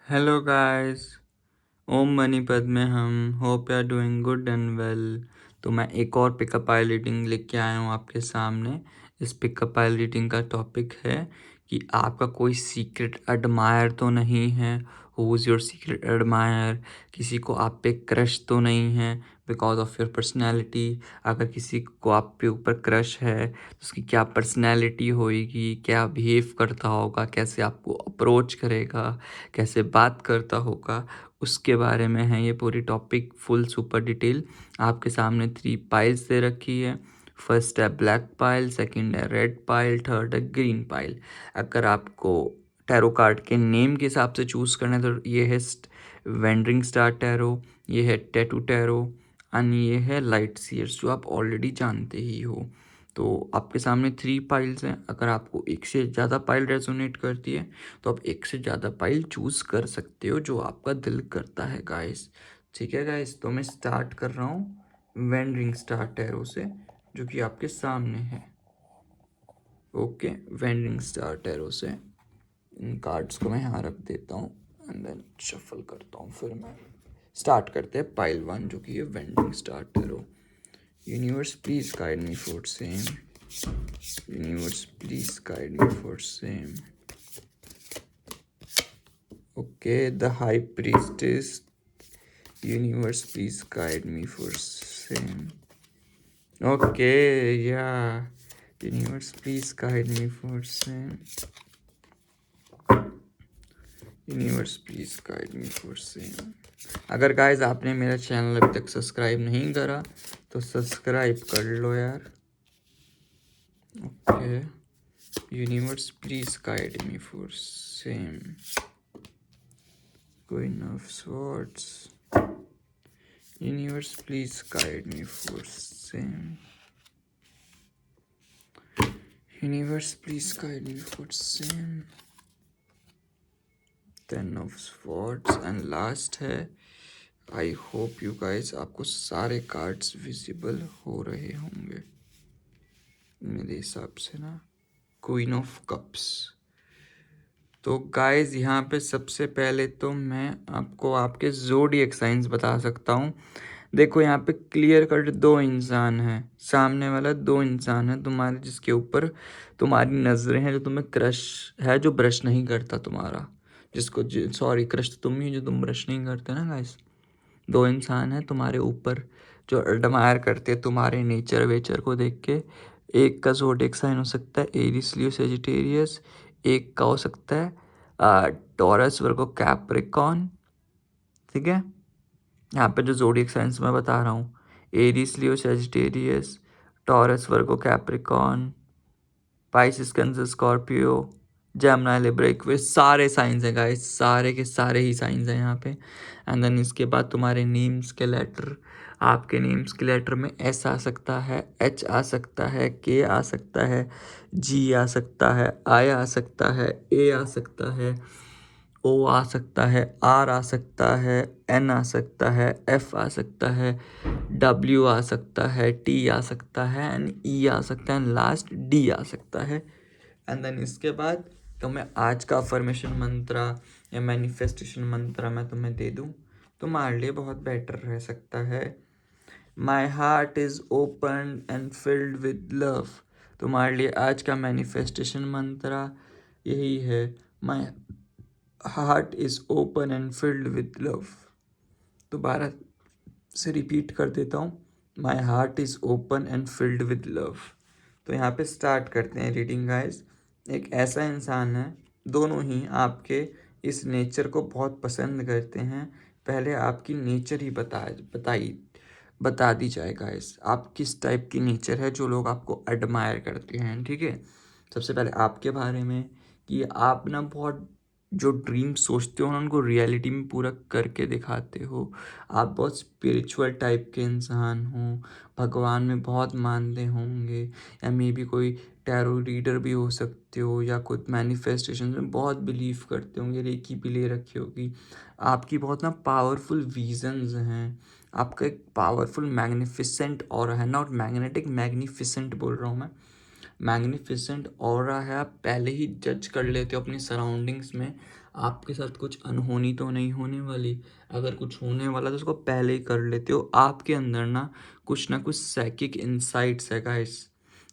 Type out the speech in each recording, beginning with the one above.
Hello guys. ओम मणिपद में हम hope you are doing good and well. तो मैं एक और पिकअप आइल रीडिंग लेके आया हूँ आपके सामने। इस पिकअप आइल रीडिंग का टॉपिक है कि आपका कोई सीक्रेट एडमायर तो नहीं है। Who is your secret admire? किसी को आप पे क्रश तो नहीं है बिकॉज ऑफ योर पर्सनैलिटी। अगर किसी को आप पे ऊपर क्रश है तो उसकी क्या पर्सनैलिटी होएगी, क्या बिहेव करता होगा, कैसे आपको अप्रोच करेगा, कैसे बात करता होगा, उसके बारे में है ये पूरी टॉपिक। फुल सुपर डिटेल आपके सामने 3 पाइल्स दे रखी है। फर्स्ट है ब्लैक पाइल, सेकंड है रेड पाइल, थर्ड है ग्रीन पाइल। अगर आपको टैरो कार्ड के नेम के हिसाब से चूज़ करना है तो ये है वेंडरिंग स्टार टैरो, ये है टैटू टैरो एंड ये है लाइट सीयर्स, जो आप ऑलरेडी जानते ही हो। तो आपके सामने 3 पाइल्स हैं। अगर आपको एक से ज़्यादा पाइल रेजोनेट करती है तो आप एक से ज़्यादा पाइल चूज़ कर सकते हो, जो आपका दिल करता है गाइस। ठीक है गाइस, तो मैं स्टार्ट कर रहा हूँ वेंडरिंग स्टार टैरो से, जो कि आपके सामने है। ओके, वेंडरिंग स्टार टैरो से इन कार्ड्स को मैं यहाँ रख देता हूँ एंड देन शफल करता हूँ। फिर मैं स्टार्ट करते हैं पाइल 1, जो कि है wandering star tarot. Universe please guide me for same. Universe, please guide me for same. Okay, the High Priestess. Universe, please guide me for same. Okay, yeah. Universe, please guide me for same. Universe please guide me for same. अगर guys आपने मेरा channel अभी तक subscribe नहीं करा तो subscribe कर लो यार। Okay, universe please guide me for same. Queen of Swords. Universe, please guide me for same. Universe, please guide me for same. Ten of Swords and last है। I hope you guys, आपको सारे cards visible हो रहे होंगे मेरे हिसाब से ना। Queen of cups. तो गाइज यहाँ पे सबसे पहले तो मैं आपको आपके ज़ोडिएक साइंस बता सकता हूँ। देखो यहाँ पे क्लियर कट 2 इंसान हैं, सामने वाला 2 इंसान है तुम्हारे, जिसके ऊपर तुम्हारी नज़रें हैं, जो तुम्हें क्रश है, जो ब्रश नहीं करता तुम्हारा, जिसको सॉरी क्रश तो तुम ही जो तुम ब्रश नहीं करते ना गाइस। 2 इंसान हैं तुम्हारे ऊपर जो एडमायर करते हैं तुम्हारे नेचर वेचर को देख के। एक का ज़ोडिएक साइन हो सकता है एरीज लियो सेजिटेरियस, एक का हो सकता है टॉरस वर्गो कैप्रिकॉन। ठीक है, यहाँ पे जो ज़ोडिएक साइंस मैं बता रहा हूँ, Aries Leo Sagittarius, Taurus Virgo Capricorn, Pisces Cancer Scorpio, Gemini Libra Aquarius, सारे साइंस हैं गाइस, सारे के सारे ही साइंस हैं यहाँ पे। एंड देन इसके बाद तुम्हारे नेम्स के लेटर, आपके नेम्स के लेटर में एस आ सकता है, एच आ सकता है, के आ सकता है, जी आ सकता है, आई आ सकता है, ए आ सकता है, ओ आ सकता है, आर आ सकता है, एन आ सकता है, एफ आ सकता है, डब्ल्यू आ सकता है, टी आ सकता है एंड ई आ सकता है एंड लास्ट डी आ सकता है। एंड देन इसके बाद तो मैं आज का अफर्मेशन मंत्रा या मैनिफेस्टेशन मंत्रा मैं तुम्हें दे दूँ, तुम्हारे लिए बहुत बेटर रह सकता है। My heart is open and filled with love. तुम्हारे लिए आज का मैनिफेस्टेशन मंत्रा यही है, my heart is open and filled with love. दोबारा से रिपीट कर देता हूँ, my heart is open and filled with love. तो यहाँ पे स्टार्ट करते हैं रीडिंग गाइस। एक ऐसा इंसान है, दोनों ही आपके इस नेचर को बहुत पसंद करते हैं। पहले आपकी नेचर ही बता दी जाए गाइस, आप किस टाइप की नेचर है जो लोग आपको एडमायर करते हैं। ठीक है, सबसे पहले आपके बारे में कि आप ना बहुत जो ड्रीम सोचते हो ना उनको रियलिटी में पूरा करके दिखाते हो। आप बहुत स्पिरिचुअल टाइप के इंसान हो, भगवान में बहुत मानते होंगे, या मे बी कोई टैरो रीडर भी हो सकते हो, या खुद मैनिफेस्टेशन में बहुत बिलीव करते होंगे, रेकी भी ले रखी होगी। आपकी बहुत ना पावरफुल विजन्स हैं, आपका एक पावरफुल मैग्निफिसेंट ऑरा है, नॉट मैग्नेटिक, मैग्निफिसेंट बोल रहा हूँ मैं। मैग्निफिसेंट ऑरा है, आप पहले ही जज कर लेते हो अपनी सराउंडिंग्स में आपके साथ कुछ अनहोनी तो नहीं होने वाली। अगर कुछ होने वाला तो उसको पहले ही कर लेते हो। आपके अंदर ना कुछ साइकिक इनसाइट्स है गाइस।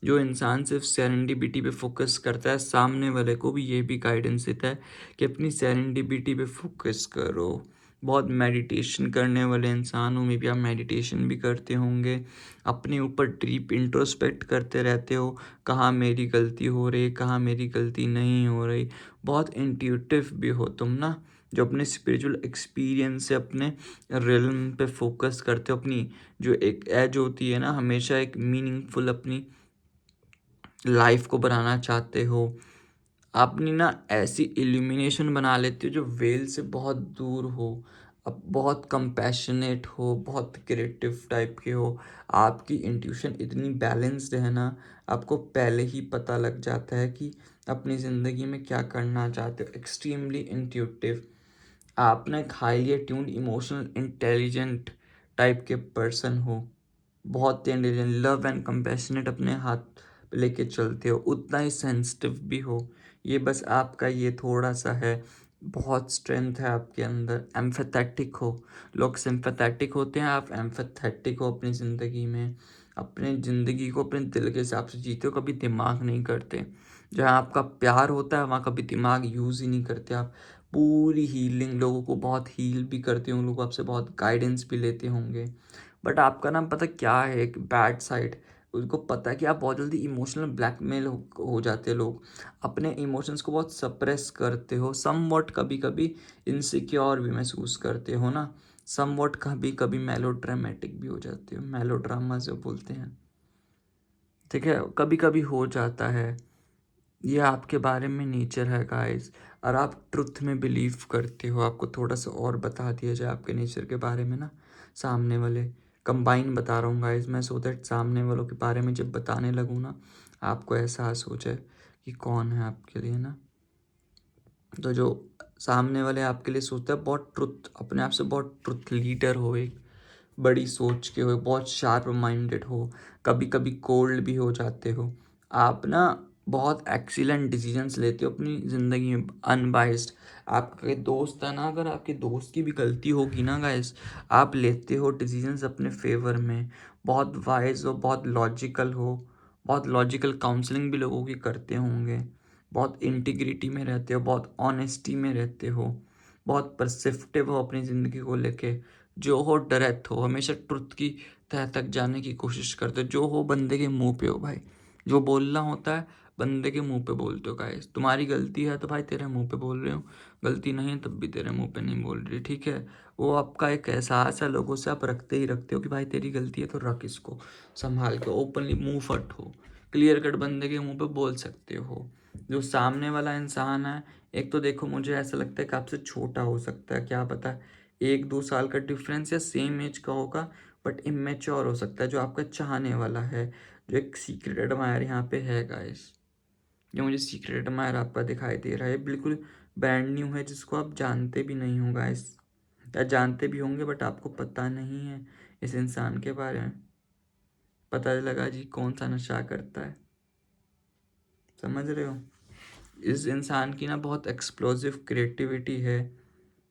जो इंसान सिर्फ सेरेंडिपिटी पे फोकस करता है, सामने वाले को भी ये भी गाइडेंस देता है कि अपनी सेरेंडिपिटी पे फोकस करो। बहुत मेडिटेशन करने वाले इंसान हो, मे बी आप मेडिटेशन भी करते होंगे, अपने ऊपर डीप इंट्रोस्पेक्ट करते रहते हो, कहाँ मेरी गलती हो रही, कहाँ मेरी गलती नहीं हो रही। बहुत इंट्यूटिव भी हो तुम ना, जो अपने स्पिरिचुअल एक्सपीरियंस से अपने रियल्म पे फोकस करते हो। अपनी जो एक एज होती है ना, हमेशा एक मीनिंगफुल अपनी लाइफ को बनाना चाहते हो। अपनी ना ऐसी इल्यूमिनेशन बना लेते हो जो वेल से बहुत दूर हो। अब बहुत कंपैशनेट हो, बहुत क्रिएटिव टाइप के हो। आपकी इंट्यूशन इतनी बैलेंस्ड है ना, आपको पहले ही पता लग जाता है कि अपनी ज़िंदगी में क्या करना चाहते हो। Extremely intuitive. आप ना एक highly attuned emotional intelligent type के पर्सन हो। बहुत इंटेलिजेंट, लव एंड कंपैशनेट अपने हाथ पे लेके चलते हो, उतना ही सेंसिटिव भी हो। ये बस आपका ये थोड़ा सा है। बहुत स्ट्रेंथ है आपके अंदर। एम्फेथेटिक हो। लोग सिंपैथेटिक होते हैं, आप एम्फेथेटिक हो अपनी ज़िंदगी में। अपने ज़िंदगी को अपने दिल के हिसाब से जीते हो, कभी दिमाग नहीं करते। जहाँ आपका प्यार होता है वहाँ कभी दिमाग यूज़ ही नहीं करते आप। पूरी हीलिंग, लोगों को बहुत हील भी करते होंगे, लोग आपसे बहुत गाइडेंस भी लेते होंगे। बट आपका ना पता क्या है, एक बैड साइड, उनको पता है कि आप बहुत जल्दी इमोशनल ब्लैकमेल हो जाते हो। लोग अपने इमोशंस को बहुत सप्रेस करते हो। समवॉट कभी कभी इनसिक्योर भी महसूस करते हो ना। समवॉट कभी कभी मेलोड्रामेटिक भी हो जाते हो, मेलोड्रामा जो बोलते हैं, ठीक है, कभी कभी हो जाता है। ये आपके बारे में नेचर है गाइस। और आप ट्रुथ में बिलीव करते हो। आपको थोड़ा सा और बता दिया जाए आपके नेचर के बारे में ना, सामने वाले कंबाइन बता रहा हूँ गाइस मैं, सो दैट सामने वालों के बारे में जब बताने लगूँ ना, आपको एहसास हो जाए कि कौन है आपके लिए ना। तो जो सामने वाले आपके लिए सोचता है, बहुत ट्रुथ, अपने आप से बहुत ट्रुथ लीडर हो, एक बड़ी सोच के हो, बहुत शार्प माइंडेड हो, कभी कभी कोल्ड भी हो जाते हो। आप ना बहुत एक्सीलेंट डिसीजंस लेते हो अपनी ज़िंदगी में, अनबाइस्ड। आपके दोस्त है ना, अगर आपके दोस्त की भी गलती होगी ना गाइस, आप लेते हो डिसीजंस अपने फेवर में। बहुत वाइज हो, बहुत लॉजिकल हो, बहुत लॉजिकल काउंसलिंग भी लोगों की करते होंगे। बहुत इंटीग्रिटी में रहते हो, बहुत ऑनेस्टी में रहते हो, बहुत परसिफ्टिव हो अपनी ज़िंदगी को लेके। जो हो डायरेक्ट हो, हमेशा ट्रुथ की तह तक जाने की कोशिश करते हो। जो हो बंदे के मुंह पे हो भाई, जो बोलना होता है बंदे के मुंह पे बोलते हो गाइस। तुम्हारी गलती है तो भाई तेरे मुंह पे बोल रहे हो, गलती नहीं है तब भी तेरे मुंह पे नहीं बोल रही, ठीक है। वो आपका एक एहसास है, लोगों से आप रखते ही रखते हो कि भाई तेरी गलती है तो रख इसको संभाल के, ओपनली मुंह फट हो, क्लियर कट बंदे के मुंह पे बोल सकते हो। जो सामने वाला इंसान है, एक तो देखो मुझे ऐसा लगता है कि आपसे छोटा हो सकता है, क्या पता 1-2 साल का डिफरेंस, या सेम एज का होगा बट इमेच्योर हो सकता है। जो आपका चाहने वाला है, जो एक सीक्रेट एडमायर यहाँ पे है गाइस, जो मुझे सीक्रेट एडमायर आपका दिखाई दे रहा है, बिल्कुल ब्रांड न्यू है, जिसको आप जानते भी नहीं हो गाइस, या जानते भी होंगे बट आपको पता नहीं है इस इंसान के बारे में। पता लगा जी कौन सा नशा करता है, समझ रहे हो। इस इंसान की ना बहुत एक्सप्लोसिव क्रिएटिविटी है,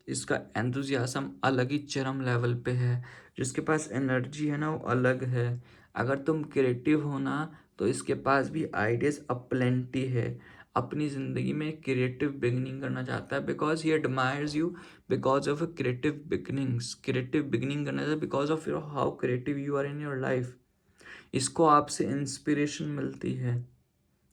इसका एंथुजियाज्म अलग ही चरम लेवल पे है, जिसके पास एनर्जी है ना वो अलग है। अगर तुम क्रिएटिव हो ना, तो इसके पास भी आइडियाज अपलेंटी है। अपनी ज़िंदगी में क्रिएटिव बिगनिंग करना चाहता है, because he admires you because of a creative beginnings. Creative beginning करना चाहता है because of your how creative you are in your life. इसको आपसे इंस्पिरेशन मिलती है,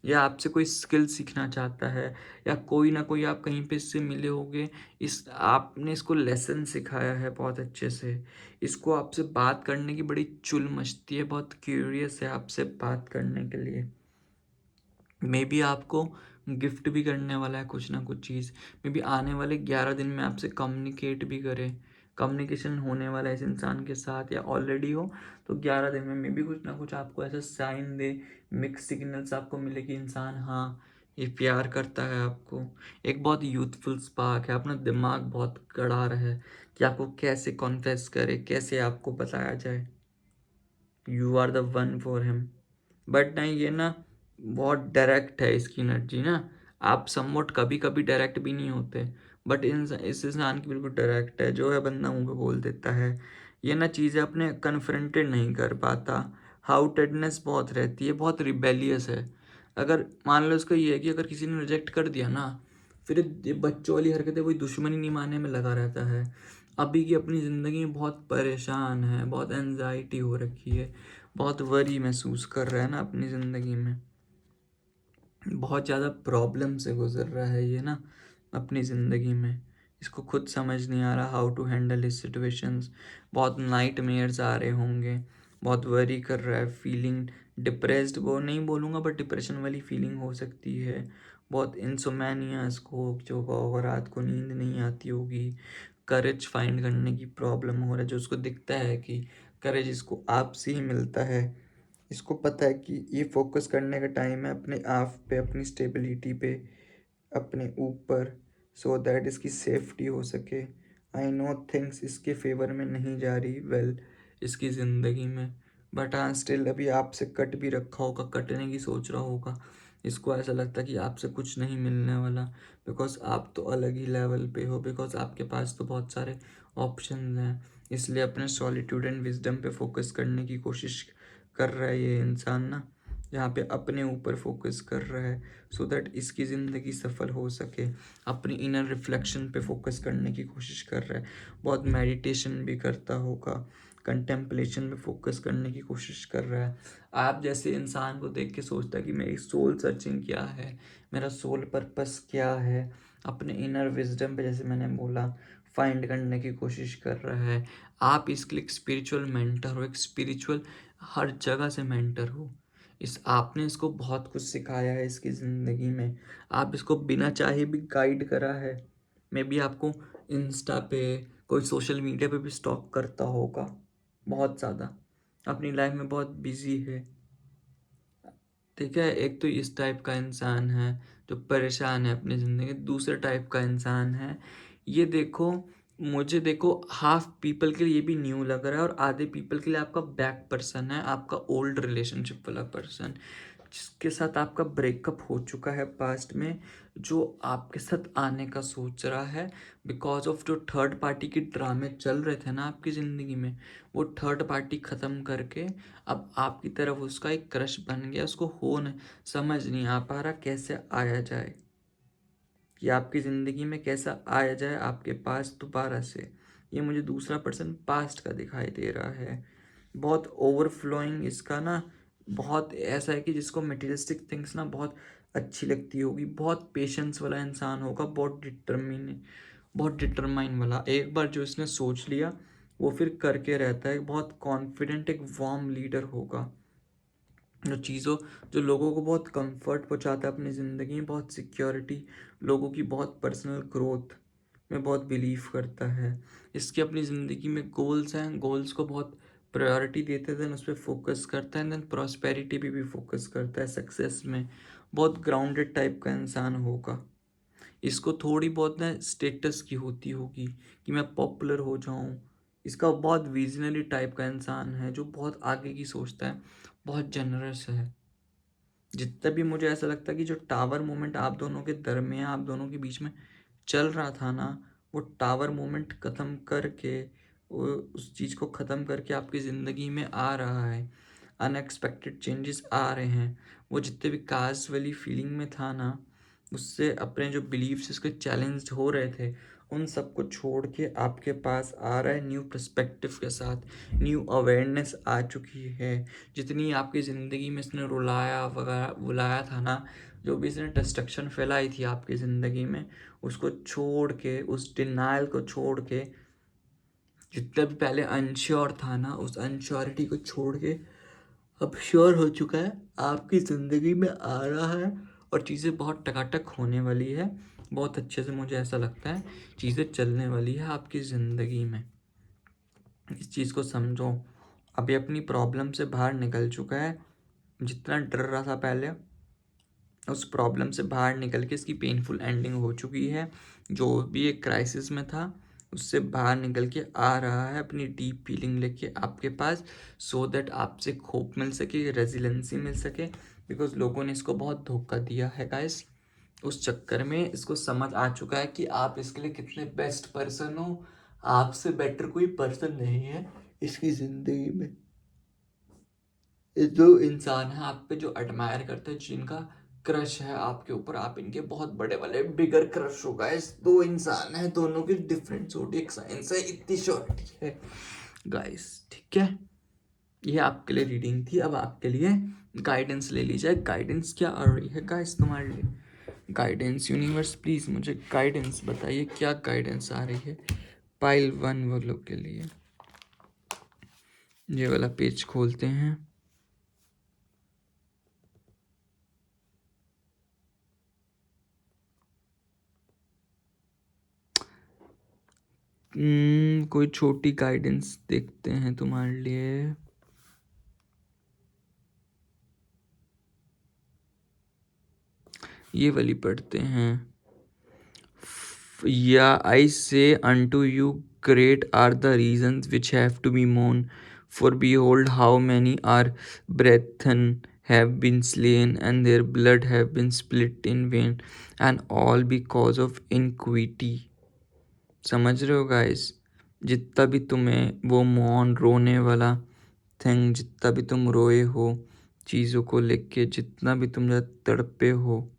या आपसे कोई स्किल सीखना चाहता है, या कोई ना कोई आप कहीं पे इससे मिले होगे, इस आपने इसको लेसन सिखाया है बहुत अच्छे से। इसको आपसे बात करने की बड़ी चुल मचती है, बहुत क्यूरियस है आपसे बात करने के लिए। मे बी आपको गिफ्ट भी करने वाला है कुछ ना कुछ चीज़, मे बी आने वाले 11 दिन में आपसे कम्युनिकेट भी करे। कम्युनिकेशन होने वाला है इस इंसान के साथ, या ऑलरेडी हो तो 11 दिन में मे बी कुछ ना कुछ आपको ऐसा साइन दे, मिक्स सिग्नल्स आपको मिले कि इंसान हाँ ये प्यार करता है आपको। एक बहुत यूथफुल स्पार्क है, अपना दिमाग बहुत गड़ा रहा है कि आपको कैसे कॉन्फेस करे, कैसे आपको बताया जाए you are the one for him. But नहीं, ये ना बहुत डायरेक्ट है इसकी एनर्जी ना। आप समवट कभी कभी डायरेक्ट भी नहीं होते, बट इस इंसान की बिल्कुल डायरेक्ट है, जो है बंदा मुंह पे बोल देता है। ये ना चीज़ें अपने कन्फ्रंटेड नहीं कर पाता। हाउटेडनेस बहुत रहती है, बहुत रिबेलियस है। अगर मान लो इसका ये है कि अगर किसी ने रिजेक्ट कर दिया ना, फिर ये बच्चों वाली हरकतें, वही दुश्मनी निभाने में लगा रहता है। अभी की अपनी ज़िंदगी में बहुत परेशान है, बहुत एनजाइटी हो रखी है, बहुत वरी महसूस कर रहा है ना अपनी ज़िंदगी में, बहुत ज़्यादा प्रॉब्लम से गुजर रहा है ये ना अपनी ज़िंदगी में। इसको खुद समझ नहीं आ रहा हाउ टू हैंडल इस सिचुएशंस। बहुत नाइटमेयर्स आ रहे होंगे, बहुत वरी कर रहा है, फीलिंग डिप्रेस्ड, वो नहीं बोलूँगा बट डिप्रेशन वाली फीलिंग हो सकती है। बहुत इंसोमैनिया इसको जो होगा, रात को नींद नहीं आती होगी, करेज फाइंड करने की प्रॉब्लम हो रहा है। जो उसको दिखता है कि करेज इसको आपसे ही मिलता है, इसको पता है कि ये फोकस करने का टाइम है अपने आप पे, अपनी स्टेबिलिटी पे, अपने ऊपर, सो दैट इसकी सेफ्टी हो सके। आई नो थिंग्स इसके फेवर में नहीं जा रही वेल इसकी ज़िंदगी में, बट हाँ स्टिल अभी आपसे कट भी रखा होगा, कटने की सोच रहा होगा। इसको ऐसा लगता है कि आपसे कुछ नहीं मिलने वाला, बिकॉज आप तो अलग ही लेवल पे हो, बिकॉज आपके पास तो बहुत सारे ऑप्शन हैं। इसलिए अपने सॉलिट्यूड एंड विजडम पे फोकस करने की कोशिश कर रहा है ये इंसान ना, यहाँ पे अपने ऊपर फोकस कर रहा है, सो दैट इसकी ज़िंदगी सफल हो सके। अपनी इनर रिफ्लेक्शन पे फोकस करने की कोशिश कर रहा है। बहुत मेडिटेशन भी करता होगा, कंटेम्पलेशन पे फोकस करने की कोशिश कर रहा है। आप जैसे इंसान को देख के सोचता है कि मेरी सोल सर्चिंग क्या है, मेरा सोल पर्पस क्या है। अपने इनर विजडम पे, जैसे मैंने बोला, फाइंड करने की कोशिश कर रहा है। आप इसके लिए एक स्पिरिचुअल मेंटर हो, एक स्पिरिचुअल हर जगह से मेंटर हो। इस आपने इसको बहुत कुछ सिखाया है इसकी ज़िंदगी में, आप इसको बिना चाहे भी गाइड करा है। मे बी आपको इंस्टा पे, कोई सोशल मीडिया पे भी स्टॉक करता होगा बहुत ज़्यादा, अपनी लाइफ में बहुत बिजी है। ठीक है, एक तो इस टाइप का इंसान है जो परेशान है अपनी ज़िंदगी। दूसरे टाइप का इंसान है, ये देखो, मुझे देखो, हाफ पीपल के लिए ये भी न्यू लग रहा है और आधे पीपल के लिए आपका बैक पर्सन है, आपका ओल्ड रिलेशनशिप वाला पर्सन, जिसके साथ आपका ब्रेकअप हो चुका है पास्ट में, जो आपके साथ आने का सोच रहा है। बिकॉज ऑफ जो थर्ड पार्टी के ड्रामे चल रहे थे ना आपकी ज़िंदगी में, वो थर्ड पार्टी ख़त्म करके अब आपकी तरफ उसका एक क्रश बन गया। उसको समझ नहीं आ पा रहा कैसे आया जाए, कि आपकी ज़िंदगी में कैसा आया जाए आपके पास दोबारा से। ये मुझे दूसरा पर्सन पास्ट का दिखाई दे रहा है। बहुत ओवरफ्लोइंग इसका ना, बहुत ऐसा है कि जिसको मटेरियलिस्टिक थिंग्स ना बहुत अच्छी लगती होगी, बहुत पेशेंस वाला इंसान होगा, बहुत डिटरमाइन वाला। एक बार जो इसने सोच लिया वो फिर करके रहता है। बहुत कॉन्फिडेंट, एक वार्म लीडर होगा, जो चीज़ों, जो लोगों को बहुत कंफर्ट पहुंचाता है अपनी ज़िंदगी में, बहुत सिक्योरिटी, लोगों की बहुत पर्सनल ग्रोथ में बहुत बिलीव करता है। इसकी अपनी ज़िंदगी में गोल्स हैं, गोल्स को बहुत प्रायोरिटी देते हैं, उस पर फोकस करता है, देन प्रॉस्पेरिटी पे भी फोकस करता है, सक्सेस में। बहुत ग्राउंडेड टाइप का इंसान होगा। इसको थोड़ी बहुत ना स्टेटस की होती होगी कि मैं पॉपुलर हो जाऊं। इसका बहुत विजनरी टाइप का इंसान है, जो बहुत आगे की सोचता है, बहुत जनरस है। जितना भी मुझे ऐसा लगता है कि जो टावर मोमेंट आप दोनों के दरमियान, आप दोनों के बीच में चल रहा था ना, वो टावर मोमेंट ख़त्म करके, वो उस चीज़ को ख़त्म करके आपकी ज़िंदगी में आ रहा है। अनएक्सपेक्टेड चेंजेस आ रहे हैं। वो जितने भी कास्ट वाली फीलिंग में था ना, उससे अपने जो बिलीव्स इसके चैलेंज हो रहे थे, उन सबको छोड़ के आपके पास आ रहा है न्यू पर्सपेक्टिव के साथ। न्यू अवेयरनेस आ चुकी है। जितनी आपकी ज़िंदगी में इसने रुलाया वगैरह बुलाया था ना, जो भी इसने डिस्ट्रक्शन फैलाई थी आपकी ज़िंदगी में, उसको छोड़ के, उस डिनाइल को छोड़ के, जितना भी पहले अनश्योर था ना, उस अनश्योरिटी को छोड़ के अब श्योर हो चुका है, आपकी ज़िंदगी में आ रहा है और चीज़ें बहुत टकाटक होने वाली है। बहुत अच्छे से मुझे ऐसा लगता है चीज़ें चलने वाली है आपकी ज़िंदगी में। इस चीज़ को समझो। अभी अपनी प्रॉब्लम से बाहर निकल चुका है। जितना डर रहा था पहले, उस प्रॉब्लम से बाहर निकल के इसकी पेनफुल एंडिंग हो चुकी है। जो भी एक क्राइसिस में था, उससे बाहर निकल के आ रहा है अपनी डीप फीलिंग लेके आपके पास, सो दैट आपसे होप मिल सके, रेजिलेंसी मिल सके। बिकॉज लोगों ने इसको बहुत धोखा दिया है गाइस। उस चक्कर में इसको समझ आ चुका है कि आप इसके लिए कितने बेस्ट पर्सन हो। आपसे बेटर कोई पर्सन नहीं है इसकी ज़िंदगी में। ये जो इंसान है आप पे जो एडमायर करते हैं, जिनका क्रश है आपके ऊपर, आप इनके बहुत बड़े वाले बिगर क्रश हो। गाइस दो इंसान है, दोनों की डिफरेंट जोडिएक साइंस है, इतनी श्योरिटी है गाइस। ठीक है, ये आपके लिए रीडिंग थी। अब आपके लिए गाइडेंस ले लीजिए। गाइडेंस क्या आ रही है गाइस तुम्हारे लिए? गाइडेंस यूनिवर्स प्लीज मुझे गाइडेंस बताइए, क्या गाइडेंस आ रही है पाइल 1 वालों के लिए? ये वाला पेज खोलते हैं। कोई छोटी गाइडेंस देखते हैं तुम्हारे लिए। ये वाली पढ़ते हैं। Yeah, I say unto you, great are the reasons which have to be mourned. For behold, how many are brethren have been slain, and their blood have been spilt in vain, and all because of iniquity. समझ रहे हो guys? जितना भी तुम्हें वो मौन रोने वाला थिंग, जितना भी तुम रोए हो चीज़ों को लेके, जितना भी तुम तड़पे हो,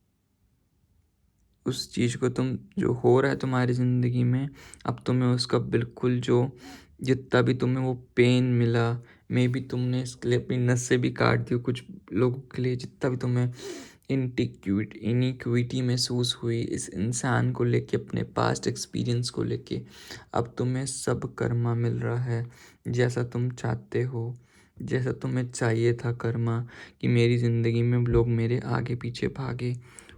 उस चीज़ को तुम जो हो रहा है तुम्हारी ज़िंदगी में, अब तुम्हें उसका बिल्कुल जो जितना भी तुम्हें वो पेन मिला, मे बी तुमने इसके लिए अपनी नसें भी काट दी कुछ लोगों के लिए, जितना भी तुम्हें इनिक्विटी महसूस हुई इस इंसान को लेके, अपने पास्ट एक्सपीरियंस को लेके, अब तुम्हें सब कर्मा मिल रहा है जैसा तुम चाहते हो, जैसा तुम्हें चाहिए था कर्मा, कि मेरी ज़िंदगी में लोग मेरे आगे पीछे भागे,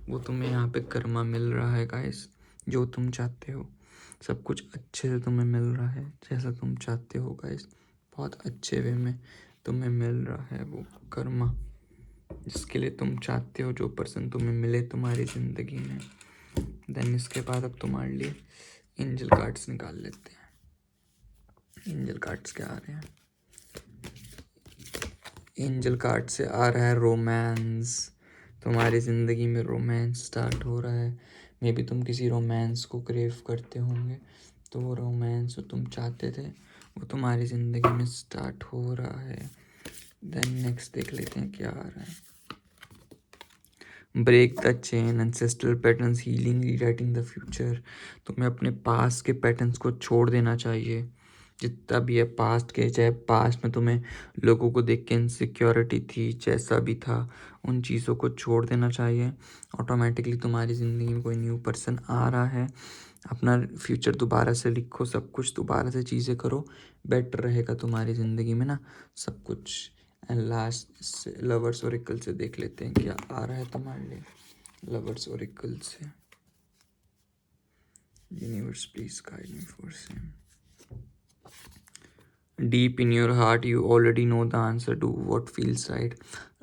वो तुम्हें यहाँ पे कर्मा मिल रहा है गाइस। जो तुम चाहते हो सब कुछ अच्छे से तुम्हें मिल रहा है, जैसा तुम चाहते हो गाइस, बहुत अच्छे वे में तुम्हें मिल रहा है वो कर्मा, जिसके लिए तुम चाहते हो, जो पर्सन तुम्हें मिले तुम्हारी ज़िंदगी में। देन इसके बाद अब तुम्हारे लिए एंजल कार्ड्स निकाल लेते हैं। एंजल कार्ड्स क्या आ रहे हैं? एंजल कार्ड से आ रहा है रोमांस। तुम्हारी ज़िंदगी में रोमांस स्टार्ट हो रहा है। मे बी तुम किसी रोमांस को क्रेव करते होंगे, तो वो रोमांस जो तुम चाहते थे वो तुम्हारी ज़िंदगी में स्टार्ट हो रहा है। देन नेक्स्ट देख लेते हैं क्या आ रहा है। Break the chain, ancestral patterns, healing, rewriting the future. तुम्हें अपने पास्ट के पैटर्न्स को छोड़ देना चाहिए, जितना भी है पास्ट के, चाहे पास्ट में तुम्हें लोगों को देख के इनसिक्योरिटी थी, जैसा भी था, उन चीज़ों को छोड़ देना चाहिए। ऑटोमेटिकली तुम्हारी ज़िंदगी में कोई न्यू पर्सन आ रहा है। अपना फ्यूचर दोबारा से लिखो, सब कुछ दोबारा से चीज़ें करो, बेटर रहेगा तुम्हारी ज़िंदगी में ना सब कुछ। एंड लास्ट लवर्स ओरेकल से देख लेते हैं क्या आ रहा है तुम्हारे लिए लवर्स ओरेकल से। Universe please guide me for same. Deep in your heart you already know the answer to what feels right.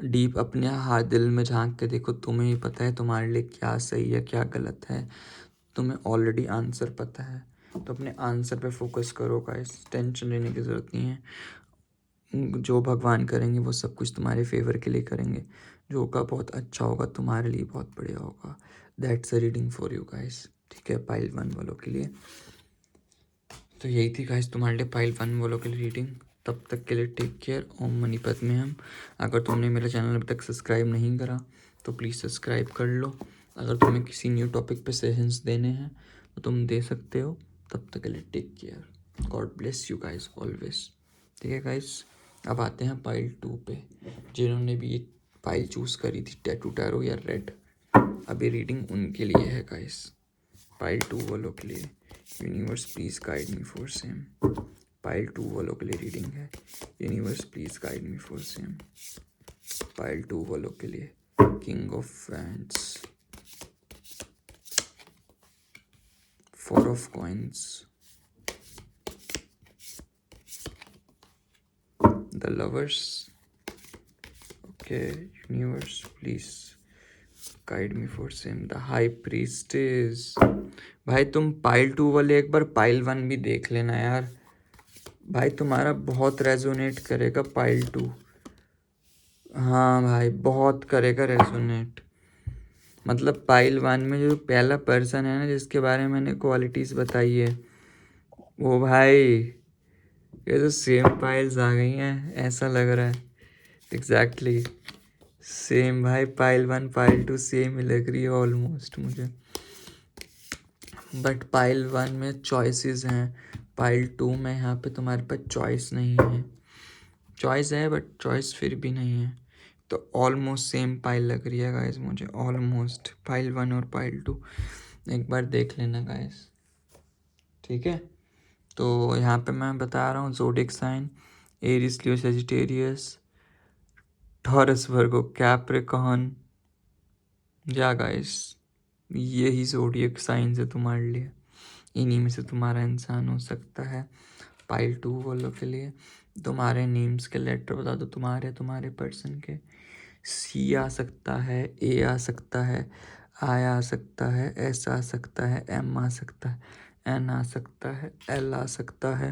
Deep अपने हाथ दिल में झांक के देखो, तुम्हें ही पता है तुम्हारे लिए क्या सही है क्या गलत है, तुम्हें ऑलरेडी आंसर पता है। तो अपने आंसर पे फोकस करो गाइस, टेंशन लेने की ज़रूरत नहीं है। जो भगवान करेंगे वो सब कुछ तुम्हारे फेवर के लिए करेंगे, जो होगा बहुत अच्छा होगा, तुम्हारे लिए बहुत बढ़िया होगा। That's a reading for you guys. ठीक है, पाइल 1 वालों के लिए तो यही थी गाइस तुम्हारे लिए पाइल 1 वालों के लिए रीडिंग। तब तक के लिए टेक केयर। ओम मनीपत में हम। अगर तुमने मेरा चैनल अभी तक सब्सक्राइब नहीं करा तो प्लीज़ सब्सक्राइब कर लो। अगर तुम्हें किसी न्यू टॉपिक पे सजेशंस देने हैं तो तुम दे सकते हो। तब तक के लिए take care. God bless you guys always. ठीक है गाइस, अब आते हैं पाइल 2 पे। जिन्होंने भी ये पाइल चूज़ करी थी, टैटू टैरो या रेड, अभी रीडिंग उनके लिए है गाइस। पाइल 2 वालों के लिए universe please guide me for same. Pile 2 वालों के लिए रीडिंग है। Universe please guide me for same. Pile 2 वालों के लिए king of wands, 4 of coins, the lovers. Okay universe please guide me for same, the high priestess. भाई तुम pile 2 वाले एक बार पाइल 1 भी देख लेना यार, भाई तुम्हारा बहुत रेजोनेट करेगा पाइल 2। हाँ भाई बहुत करेगा रेजोनेट। मतलब पाइल 1 में जो पहला पर्सन है ना जिसके बारे में मैंने क्वालिटीज़ बताई है, वो भाई ये तो सेम पाइल्स आ गई हैं ऐसा लग रहा है। एग्जैक्टली सेम भाई, पाइल 1 पाइल 2 सेम ही लग रही है ऑलमोस्ट मुझे। बट पाइल 1 में चॉइसेस हैं, पाइल 2 में यहाँ पे तुम्हारे पास चॉइस नहीं है। चॉइस है बट चॉइस फिर भी नहीं है, तो ऑलमोस्ट सेम पाइल लग रही है गाइस मुझे, ऑलमोस्ट पाइल 1 और पाइल 2। एक बार देख लेना गाइस, ठीक है। तो यहाँ पे मैं बता रहा हूँ ज़ोडिएक साइन एरीज, लियो, सजिटेरियस, टॉरस, वर्गो, कैप्रिकॉर्न। या गाइस यही ज़ोडिएक साइन है तुम्हारे लिए, इन्हीं में से तुम्हारा इंसान हो सकता है। पाइल 2 वालों के लिए तुम्हारे नेम्स के लेटर बता दो, तुम्हारे पर्सन के। सी आ सकता है, ए आ सकता है, आई आ सकता है, एस आ सकता है, एम आ सकता है, एन आ सकता है, एल आ सकता है,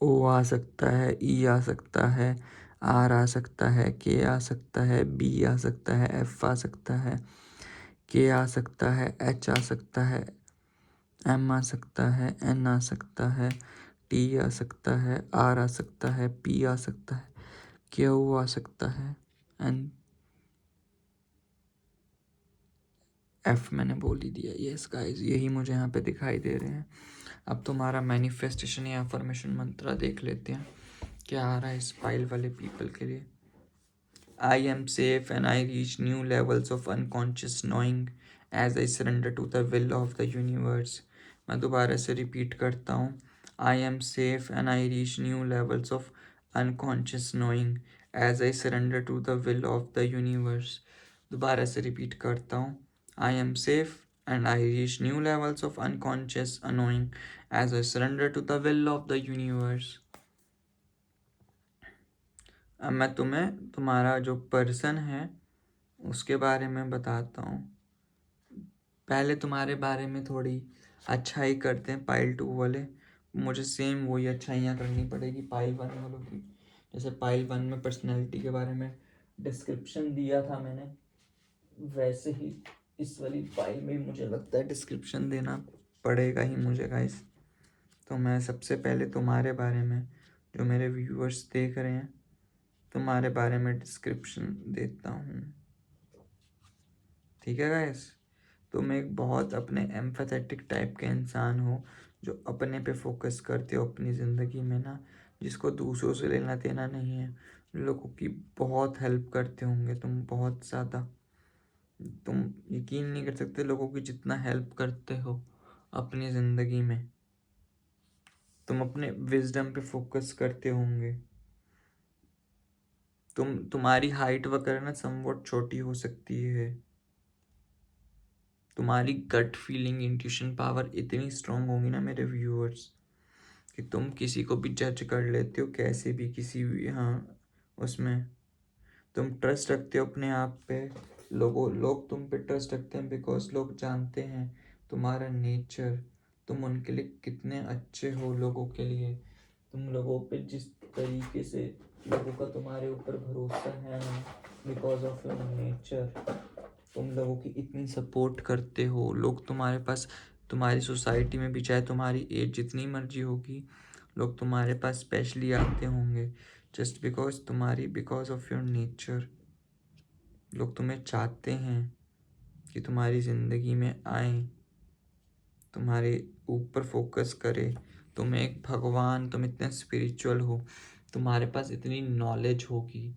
ओ आ सकता है, ई आ सकता है, आर आ सकता है, के आ सकता है, बी आ सकता है, एफ आ सकता है, के आ सकता है, एच आ सकता है, एम आ सकता है, एन आ सकता है, टी आ सकता है, आर आ सकता है, पी आ सकता है, क्यू आ सकता है, एंड एफ मैंने बोल ही दिया। यस गाइस यही मुझे यहाँ पे दिखाई दे रहे हैं। अब तुम्हारा मैनिफेस्टेशन या अफर्मेशन मंत्र देख लेते हैं क्या आ रहा है इस फाइल वाले पीपल के लिए। I am safe and I reach new levels of unconscious knowing as I surrender to the will of the universe. मैं दोबारा से रिपीट करता हूँ, I am safe and I reach new levels of unconscious knowing as I surrender to the will of the universe. दोबारा से repeat करता हूँ, I am safe and I reach new levels of unconscious knowing as I surrender to the will of the universe। अब मैं तुम्हें तुम्हारा जो person है उसके बारे में बताता हूँ। पहले तुम्हारे बारे में थोड़ी अच्छाई करते हैं पाइल 2 वाले, मुझे सेम वही अच्छाइयाँ करनी पड़ेगी पाइल 1 वालों की। जैसे पाइल 1 में पर्सनैलिटी के बारे में डिस्क्रिप्शन दिया था मैंने, वैसे ही इस वाली फाइल में मुझे लगता है डिस्क्रिप्शन देना पड़ेगा ही मुझे गाइस। तो मैं सबसे पहले तुम्हारे बारे में, जो मेरे व्यूअर्स देख रहे हैं, तुम्हारे बारे में डिस्क्रिप्शन देता हूँ, ठीक है गाइस। तुम एक बहुत अपने एम्पैथेटिक टाइप के इंसान हो, जो अपने पे फोकस करते हो अपनी ज़िंदगी में ना, जिसको दूसरों से लेना देना नहीं है। लोगों की बहुत हेल्प करते होंगे तुम, बहुत ज़्यादा। तुम यकीन नहीं कर सकते लोगों की जितना हेल्प करते हो अपनी ज़िंदगी में। तुम अपने विजडम पे फोकस करते होंगे। तुम्हारी हाइट वगैरह ना समवॉट छोटी हो सकती है। तुम्हारी गट फीलिंग, इंट्यूशन पावर इतनी स्ट्रांग होगी ना मेरे व्यूअर्स, कि तुम किसी को भी जज कर लेते हो कैसे भी, किसी भी, हाँ उसमें तुम ट्रस्ट रखते हो अपने आप पे। लोग तुम पे ट्रस्ट रखते हैं बिकॉज लोग जानते हैं तुम्हारा नेचर, तुम उनके लिए कितने अच्छे हो लोगों के लिए। तुम लोगों पे जिस तरीके से लोगों का तुम्हारे ऊपर भरोसा है बिकॉज ऑफ योर नेचर, तुम लोगों की इतनी सपोर्ट करते हो। लोग तुम्हारे पास, तुम्हारी सोसाइटी में भी चाहे तुम्हारी एज जितनी मर्जी होगी, लोग तुम्हारे पास स्पेशली आते होंगे just because of your nature. लोग तुम्हें चाहते हैं कि तुम्हारी ज़िंदगी में आए, तुम्हारे ऊपर फोकस करे। तुम एक भगवान, तुम इतने स्पिरिचुअल हो, तुम्हारे पास इतनी नॉलेज होगी,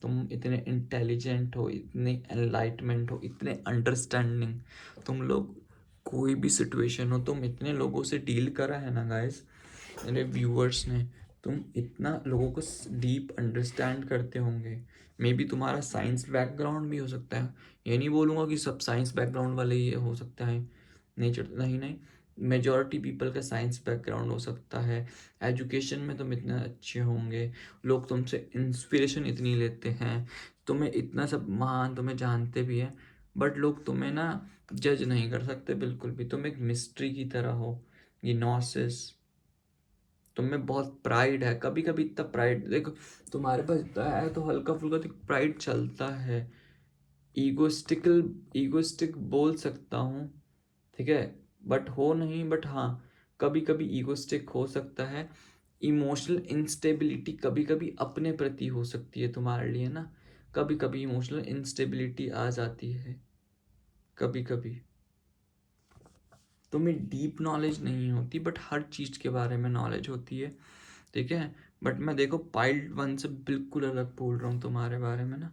तुम इतने इंटेलिजेंट हो, इतने एनलाइटमेंट हो, इतने अंडरस्टैंडिंग। तुम लोग कोई भी सिचुएशन हो, तुम इतने लोगों से डील करा है ना गाइस, मेरे व्यूअर्स ने, तुम इतना लोगों को डीप अंडरस्टैंड करते होंगे। मे बी तुम्हारा साइंस बैकग्राउंड भी हो सकता है, ये नहीं बोलूँगा कि सब साइंस बैकग्राउंड वाले ये हो सकता है, नेचर नहीं नहीं, मेजॉरिटी पीपल का साइंस बैकग्राउंड हो सकता है। एजुकेशन में तुम इतने अच्छे होंगे, लोग तुमसे इंस्पिरेशन इतनी लेते हैं, तुम्हें इतना सब महान, तुम्हें जानते भी हैं, बट लोग तुम्हें ना जज नहीं कर सकते बिल्कुल भी। तुम एक मिस्ट्री की तरह हो, गिनोसिस। तुम में बहुत प्राइड है, कभी कभी इतना प्राइड देखो तुम्हारे पास इतना है तो हल्का फुल्का तो प्राइड चलता है। ईगोस्टिक बोल सकता हूँ, ठीक है, बट हो नहीं, बट हाँ कभी कभी ईगोस्टिक हो सकता है। इमोशनल इंस्टेबिलिटी कभी कभी अपने प्रति हो सकती है तुम्हारे लिए ना, कभी कभी इमोशनल इंस्टेबिलिटी आ जाती है कभी कभी। तुम्हें डीप नॉलेज नहीं होती बट हर चीज़ के बारे में नॉलेज होती है, ठीक है। बट मैं देखो पाइल्ड वन से बिल्कुल अलग बोल रहा हूँ तुम्हारे बारे में ना,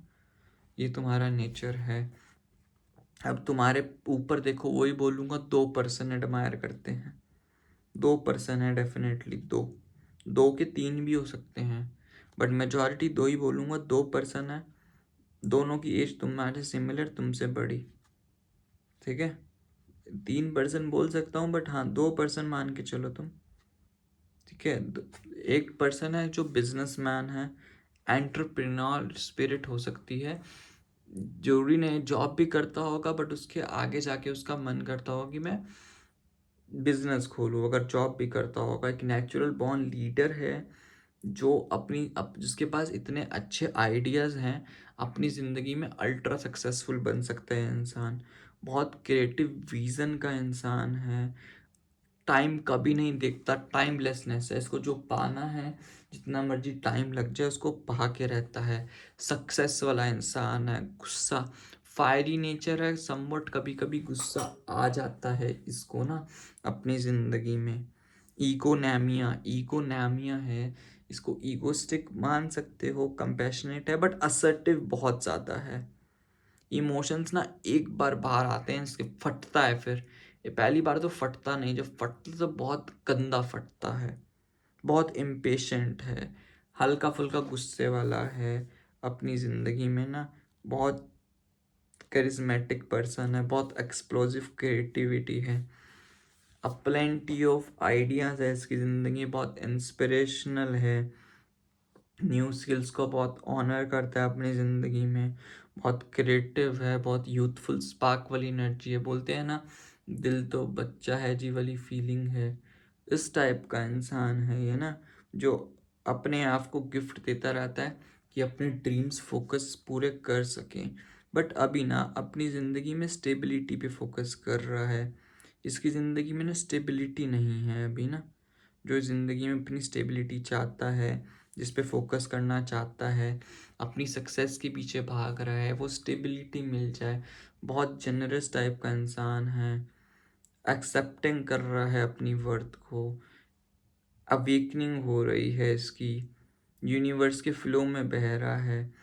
ये तुम्हारा नेचर है। अब तुम्हारे ऊपर देखो वही बोलूँगा, 2% एडमायर करते हैं, 2% है डेफिनेटली, दो, दो के तीन भी हो सकते हैं, बट मेजॉरिटी दो ही बोलूँगा, 2% है। दोनों की एज तुम्हारे सिमिलर, तुमसे बड़ी, ठीक है। 3% बोल सकता हूँ बट हाँ 2% मान के चलो तुम, ठीक है। एक पर्सन है जो बिजनेसमैन है, एंटरप्रेन्योर स्पिरिट हो सकती है, जरूरी नहीं जॉब भी करता होगा बट उसके आगे जाके उसका मन करता होगा कि मैं बिजनेस खोलूँ, अगर जॉब भी करता होगा। एक नेचुरल बॉर्न लीडर है जो जिसके पास इतने अच्छे आइडियाज़ हैं, अपनी ज़िंदगी में अल्ट्रा सक्सेसफुल बन सकता है इंसान, बहुत क्रिएटिव विज़न का इंसान है, टाइम कभी नहीं देखता, टाइमलेसनेस है इसको, जो पाना है जितना मर्जी टाइम लग जाए उसको पा के रहता है, सक्सेस वाला इंसान है, गुस्सा, फायरी नेचर है समवट, कभी कभी गुस्सा आ जाता है इसको ना अपनी ज़िंदगी में। ईगोनैमिया है, इसको ईगोस्टिक मान सकते हो, कंपैशनेट है बट असर्टिव बहुत ज़्यादा है। इमोशंस ना एक बार बाहर आते हैं इसके फटता है, फिर ये पहली बार तो फटता नहीं, जब फटता तो बहुत गंदा फटता है, बहुत इम्पेशेंट है, हल्का फुल्का गुस्से वाला है अपनी ज़िंदगी में ना, बहुत करिज्मेटिक पर्सन है, बहुत एक्सप्लोसिव क्रिएटिविटी है, अ प्लेंटी ऑफ आइडियाज़ है इसकी ज़िंदगी, बहुत इंस्पिरेशनल है, न्यू स्किल्स को बहुत ऑनर करता है अपनी ज़िंदगी में, बहुत क्रिएटिव है, बहुत यूथफुल स्पार्क वाली एनर्जी है, बोलते हैं ना दिल तो बच्चा है जी वाली फीलिंग है, इस टाइप का इंसान है ये ना, जो अपने आप को गिफ्ट देता रहता है कि अपने ड्रीम्स फोकस पूरे कर सकें, बट अभी ना अपनी ज़िंदगी में स्टेबिलिटी पे फोकस कर रहा है। इसकी ज़िंदगी में ना स्टेबिलिटी नहीं है अभी ना, जो ज़िंदगी में अपनी स्टेबिलिटी चाहता है, जिस पे फोकस करना चाहता है, अपनी सक्सेस के पीछे भाग रहा है, वो स्टेबिलिटी मिल जाए, बहुत जनरस टाइप का इंसान है, एक्सेप्टिंग कर रहा है अपनी वर्थ को, अवेकनिंग हो रही है इसकी, यूनिवर्स के फ्लो में बह रहा है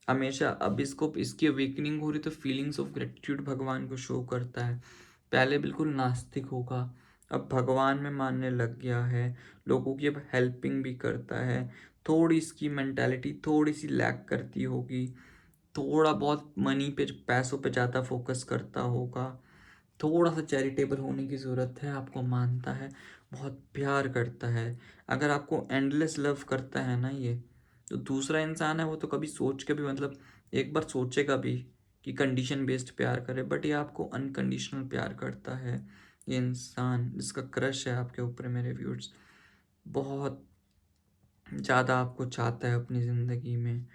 हमेशा। अब इसको इसकी अवेकनिंग हो रही तो फीलिंग्स ऑफ ग्रेटिट्यूड भगवान को शो करता है, पहले बिल्कुल नास्तिक होगा, अब भगवान में मानने लग गया है, लोगों की अब हेल्पिंग भी करता है, थोड़ी इसकी मेंटालिटी थोड़ी सी लैक करती होगी, थोड़ा बहुत मनी पे, पैसों पे ज़्यादा फोकस करता होगा, थोड़ा सा चैरिटेबल होने की ज़रूरत है, आपको मानता है, बहुत प्यार करता है। अगर आपको एंडलेस लव करता है ना ये, तो दूसरा इंसान है वो तो कभी सोच के भी, मतलब एक बार सोचेगा भी कि कंडीशन बेस्ड प्यार करे, बट ये आपको अनकंडीशनल प्यार करता है। ये इंसान जिसका क्रश है आपके ऊपर मेरे व्यूअर्स, बहुत ज़्यादा आपको चाहता है अपनी ज़िंदगी में,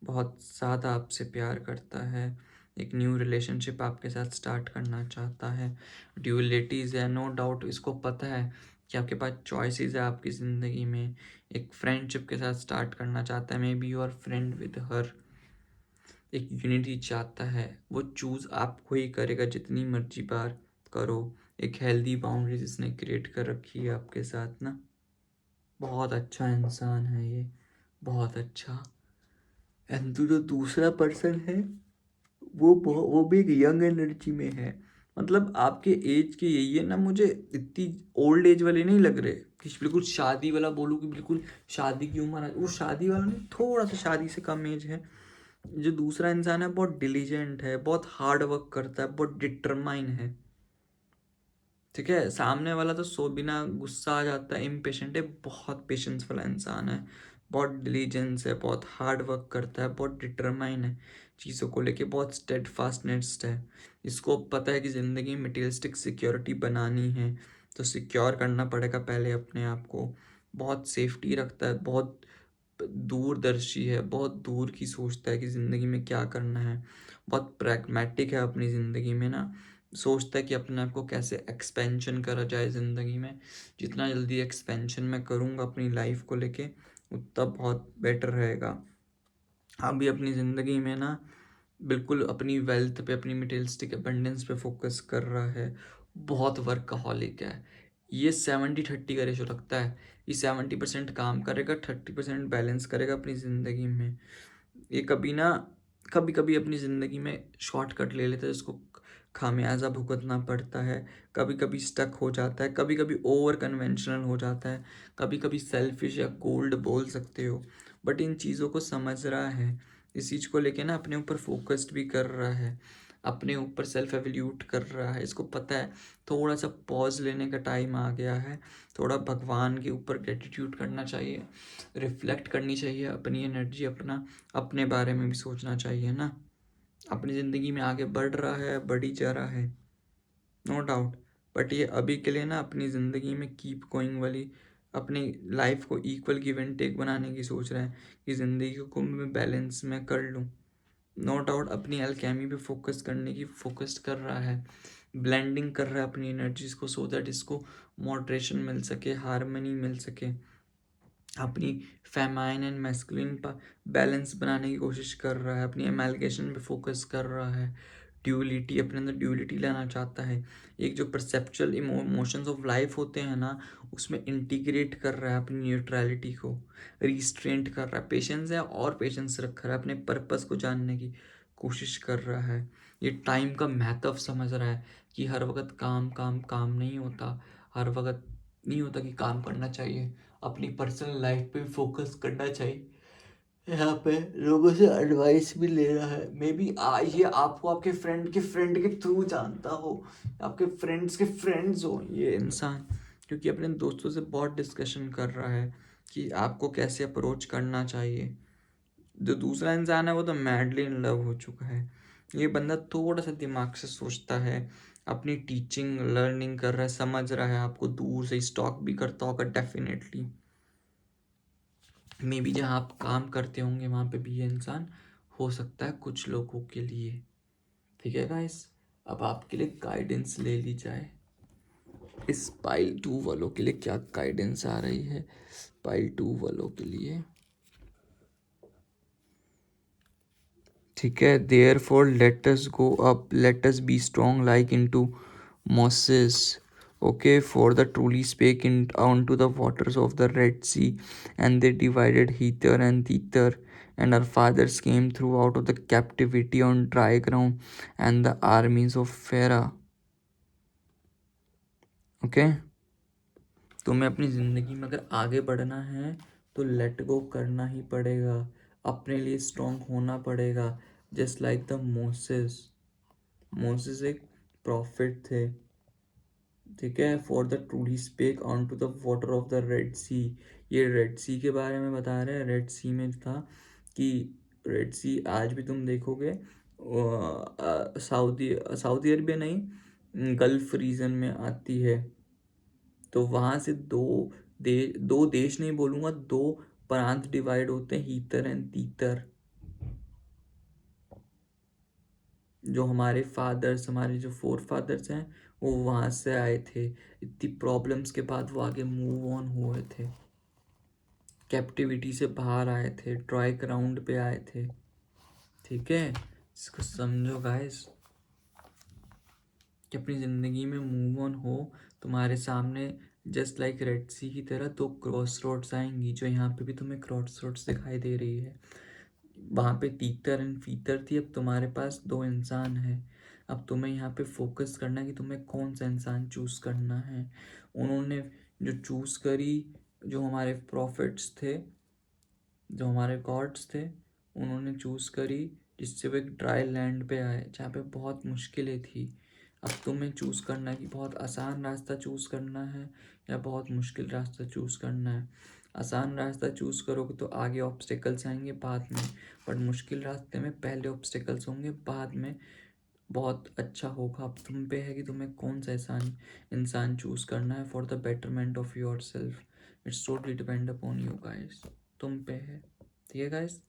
बहुत ज़्यादा आपसे प्यार करता है, एक न्यू रिलेशनशिप आपके साथ स्टार्ट करना चाहता है, ड्यूअलिटीज़ है नो डाउट, इसको पता है कि आपके पास चॉइसेस है आपकी ज़िंदगी में, एक फ्रेंडशिप के साथ स्टार्ट करना चाहता है, may be your friend with her, एक यूनिटी चाहता है, वो चूज़ आपको ही करेगा जितनी मर्जी बार करो, एक हेल्दी बाउंड्री जिसने क्रिएट कर रखी है आपके साथ ना, बहुत अच्छा इंसान है ये, बहुत अच्छा। एंड जो दूसरा पर्सन है वो भी एक यंग एनर्जी में है, मतलब आपके एज के यही है ना, मुझे इतनी ओल्ड एज वाले नहीं लग रहे कि बिल्कुल शादी वाला बोलूँ कि बिल्कुल शादी की उम्र है, वो शादी वाला नहीं, थोड़ा सा शादी से कम एज है। जो दूसरा इंसान है बहुत डिलीजेंट है, बहुत हार्ड वर्क करता है, बहुत डिटरमाइन है, ठीक है। सामने वाला तो सो बिना गुस्सा आ जाता है, इम्पेशेंट है, बहुत पेशेंस वाला इंसान है, बहुत डिलीजेंस है, बहुत हार्ड वर्क करता है, बहुत डिटरमाइन है चीज़ों को लेके, बहुत स्टेडफास्टनेस है, इसको पता है कि ज़िंदगी में मटेरियलिस्टिक सिक्योरिटी बनानी है तो सिक्योर करना पड़ेगा पहले अपने आप को, बहुत सेफ्टी रखता है, बहुत दूरदर्शी है, बहुत दूर की सोचता है कि ज़िंदगी में क्या करना है, बहुत प्रैग्मेटिक है अपनी ज़िंदगी में ना, सोचता है कि अपने आप को कैसे एक्सपेंशन करा जाए ज़िंदगी में। जितना जल्दी एक्सपेंशन मैं करूँगा अपनी लाइफ को लेके, उतना बहुत बेटर रहेगा। अभी अपनी ज़िंदगी में ना बिल्कुल अपनी वेल्थ पे, अपनी मटेरियलिस्टिक अबंडेंस पे फोकस कर रहा है, बहुत वर्कaholic है। ये 70-30 का रेशो रखता है। ये 70% काम करेगा, 30% बैलेंस करेगा अपनी ज़िंदगी में। ये कभी कभी अपनी ज़िंदगी में शॉर्टकट ले लेता है, जिसको खामियाजा भुगतना पड़ता है। कभी कभी स्टक हो जाता है, कभी कभी ओवर कन्वेंशनल हो जाता है, कभी कभी सेल्फिश या कोल्ड बोल सकते हो। बट इन चीज़ों को समझ रहा है, इस चीज़ को लेके ना अपने ऊपर फोकस्ड भी कर रहा है, अपने ऊपर सेल्फ एवल्यूट कर रहा है। इसको पता है थोड़ा सा पॉज लेने का टाइम आ गया है, थोड़ा भगवान के ऊपर ग्रेटिट्यूड करना चाहिए, रिफ्लेक्ट करनी चाहिए अपनी एनर्जी, अपने बारे में भी सोचना चाहिए ना। अपनी ज़िंदगी में आगे बढ़ रहा है, बढ़ी जा रहा है, नो डाउट। बट ये अभी के लिए ना अपनी ज़िंदगी में कीप गोइंग वाली, अपनी लाइफ को इक्वल गिव एंड टेक बनाने की सोच रहा है कि ज़िंदगी को मैं बैलेंस में कर लूँ। नो डाउट अपनी अल्केमी पे फोकस करने की फोकस कर रहा है, ब्लेंडिंग कर रहा है अपनी एनर्जीज को, सो दैट इसको मॉडरेशन मिल सके, हारमनी मिल सके, अपनी फेमाइन एंड मैस्कुलिन पर बैलेंस बनाने की कोशिश कर रहा है, अपनी एमैलगेशन पे फोकस कर रहा है, ड्यूलिटी, अपने अंदर ड्यूलिटी लाना चाहता है। एक जो परसेप्चुअल इमोशंस ऑफ लाइफ होते हैं ना, उसमें इंटीग्रेट कर रहा है अपनी न्यूट्रलिटी को, रिस्ट्रेंट कर रहा है, पेशेंस है और पेशेंस रख रहा है, अपने पर्पस को जानने की कोशिश कर रहा है। ये टाइम का महत्व समझ रहा है कि हर वक्त काम काम काम नहीं होता, हर वक्त नहीं होता कि काम करना चाहिए, अपनी पर्सनल लाइफ पे फोकस करना चाहिए। यहाँ पे लोगों से एडवाइस भी ले रहा है, मे बी ये आपको आपके फ्रेंड के थ्रू जानता हो, आपके फ्रेंड्स के फ्रेंड्स हो ये इंसान, क्योंकि अपने दोस्तों से बहुत डिस्कशन कर रहा है कि आपको कैसे अप्रोच करना चाहिए। जो दूसरा इंसान है वो तो मैडली इन लव हो चुका है। ये बंदा थोड़ा सा दिमाग से सोचता है, अपनी टीचिंग लर्निंग कर रहा है, समझ रहा है, आपको दूर से स्टॉक भी करता होगा डेफिनेटली। मे बी जहाँ आप काम करते होंगे वहाँ पे भी ये इंसान हो सकता है कुछ लोगों के लिए। ठीक है गाइस, अब आपके लिए गाइडेंस ले ली जाए। इस पाइल 2 वालों के लिए क्या गाइडेंस आ रही है? पाइल 2 वालों के लिए ठीक है, therefore let us go up, let us be strong like in to Moses. Okay, for the truly spake in onto the waters of the Red Sea, and they divided hither and thither, and our fathers came through out of the captivity on dry ground, and the armies of Pharaoh. Okay, तुम्हें अपनी ज़िंदगी में अगर आगे बढ़ना है तो let go करना ही पड़ेगा, अपने लिए स्ट्रॉन्ग होना पड़ेगा। Just like the Moses, Moses एक प्रॉफिट थे, ठीक है। For the truly spake on to the water of the Red Sea, ये रेड सी के बारे में बता रहे हैं। रेड सी में था कि रेड सी आज भी तुम देखोगे सऊदी सऊदी अरबिया नहीं, गल्फ रीजन में आती है। तो वहाँ से दो देश नहीं बोलूँगा, दो प्रांत डिवाइड होते हैं, हीतर एंड तीतर। जो हमारे फादर्स, हमारे जो फोर फादर्स हैं, वो वहाँ से आए थे। इतनी प्रॉब्लम्स के बाद वो आगे मूव ऑन हुए थे, कैप्टिविटी से बाहर आए थे, ट्राई ग्राउंड पे आए थे। ठीक है, इसको समझो गाइस कि अपनी ज़िंदगी में मूव ऑन हो। तुम्हारे सामने जस्ट लाइक रेड सी की तरह दो क्रॉस रोड्स आएंगी, जो यहाँ पे भी तुम्हें क्रॉस रोड्स दिखाई दे रही है। वहाँ पे तीतर एंड फीतर थी, अब तुम्हारे पास दो इंसान है। अब तुम्हें यहाँ पे फोकस करना है कि तुम्हें कौन सा इंसान चूज करना है। उन्होंने जो चूज करी, जो हमारे प्रॉफिट्स थे, जो हमारे गॉड्स थे, उन्होंने चूज करी जिससे वो एक ड्राई लैंड पे आए जहाँ पे बहुत मुश्किलें थी। अब तुम्हें चूज करना है कि बहुत आसान रास्ता चूज करना है या बहुत मुश्किल रास्ता चूज करना है। आसान रास्ता चूज करोगे तो आगे ऑब्स्टिकल्स आएंगे बाद में, बट मुश्किल रास्ते में पहले ऑब्स्टिकल्स होंगे, बाद में बहुत अच्छा होगा। अब तुम पे है कि तुम्हें कौन सा इंसान चूज करना है for the betterment of your self. It's totally depend upon you guys. तुम पे है, ठीक है गाइस।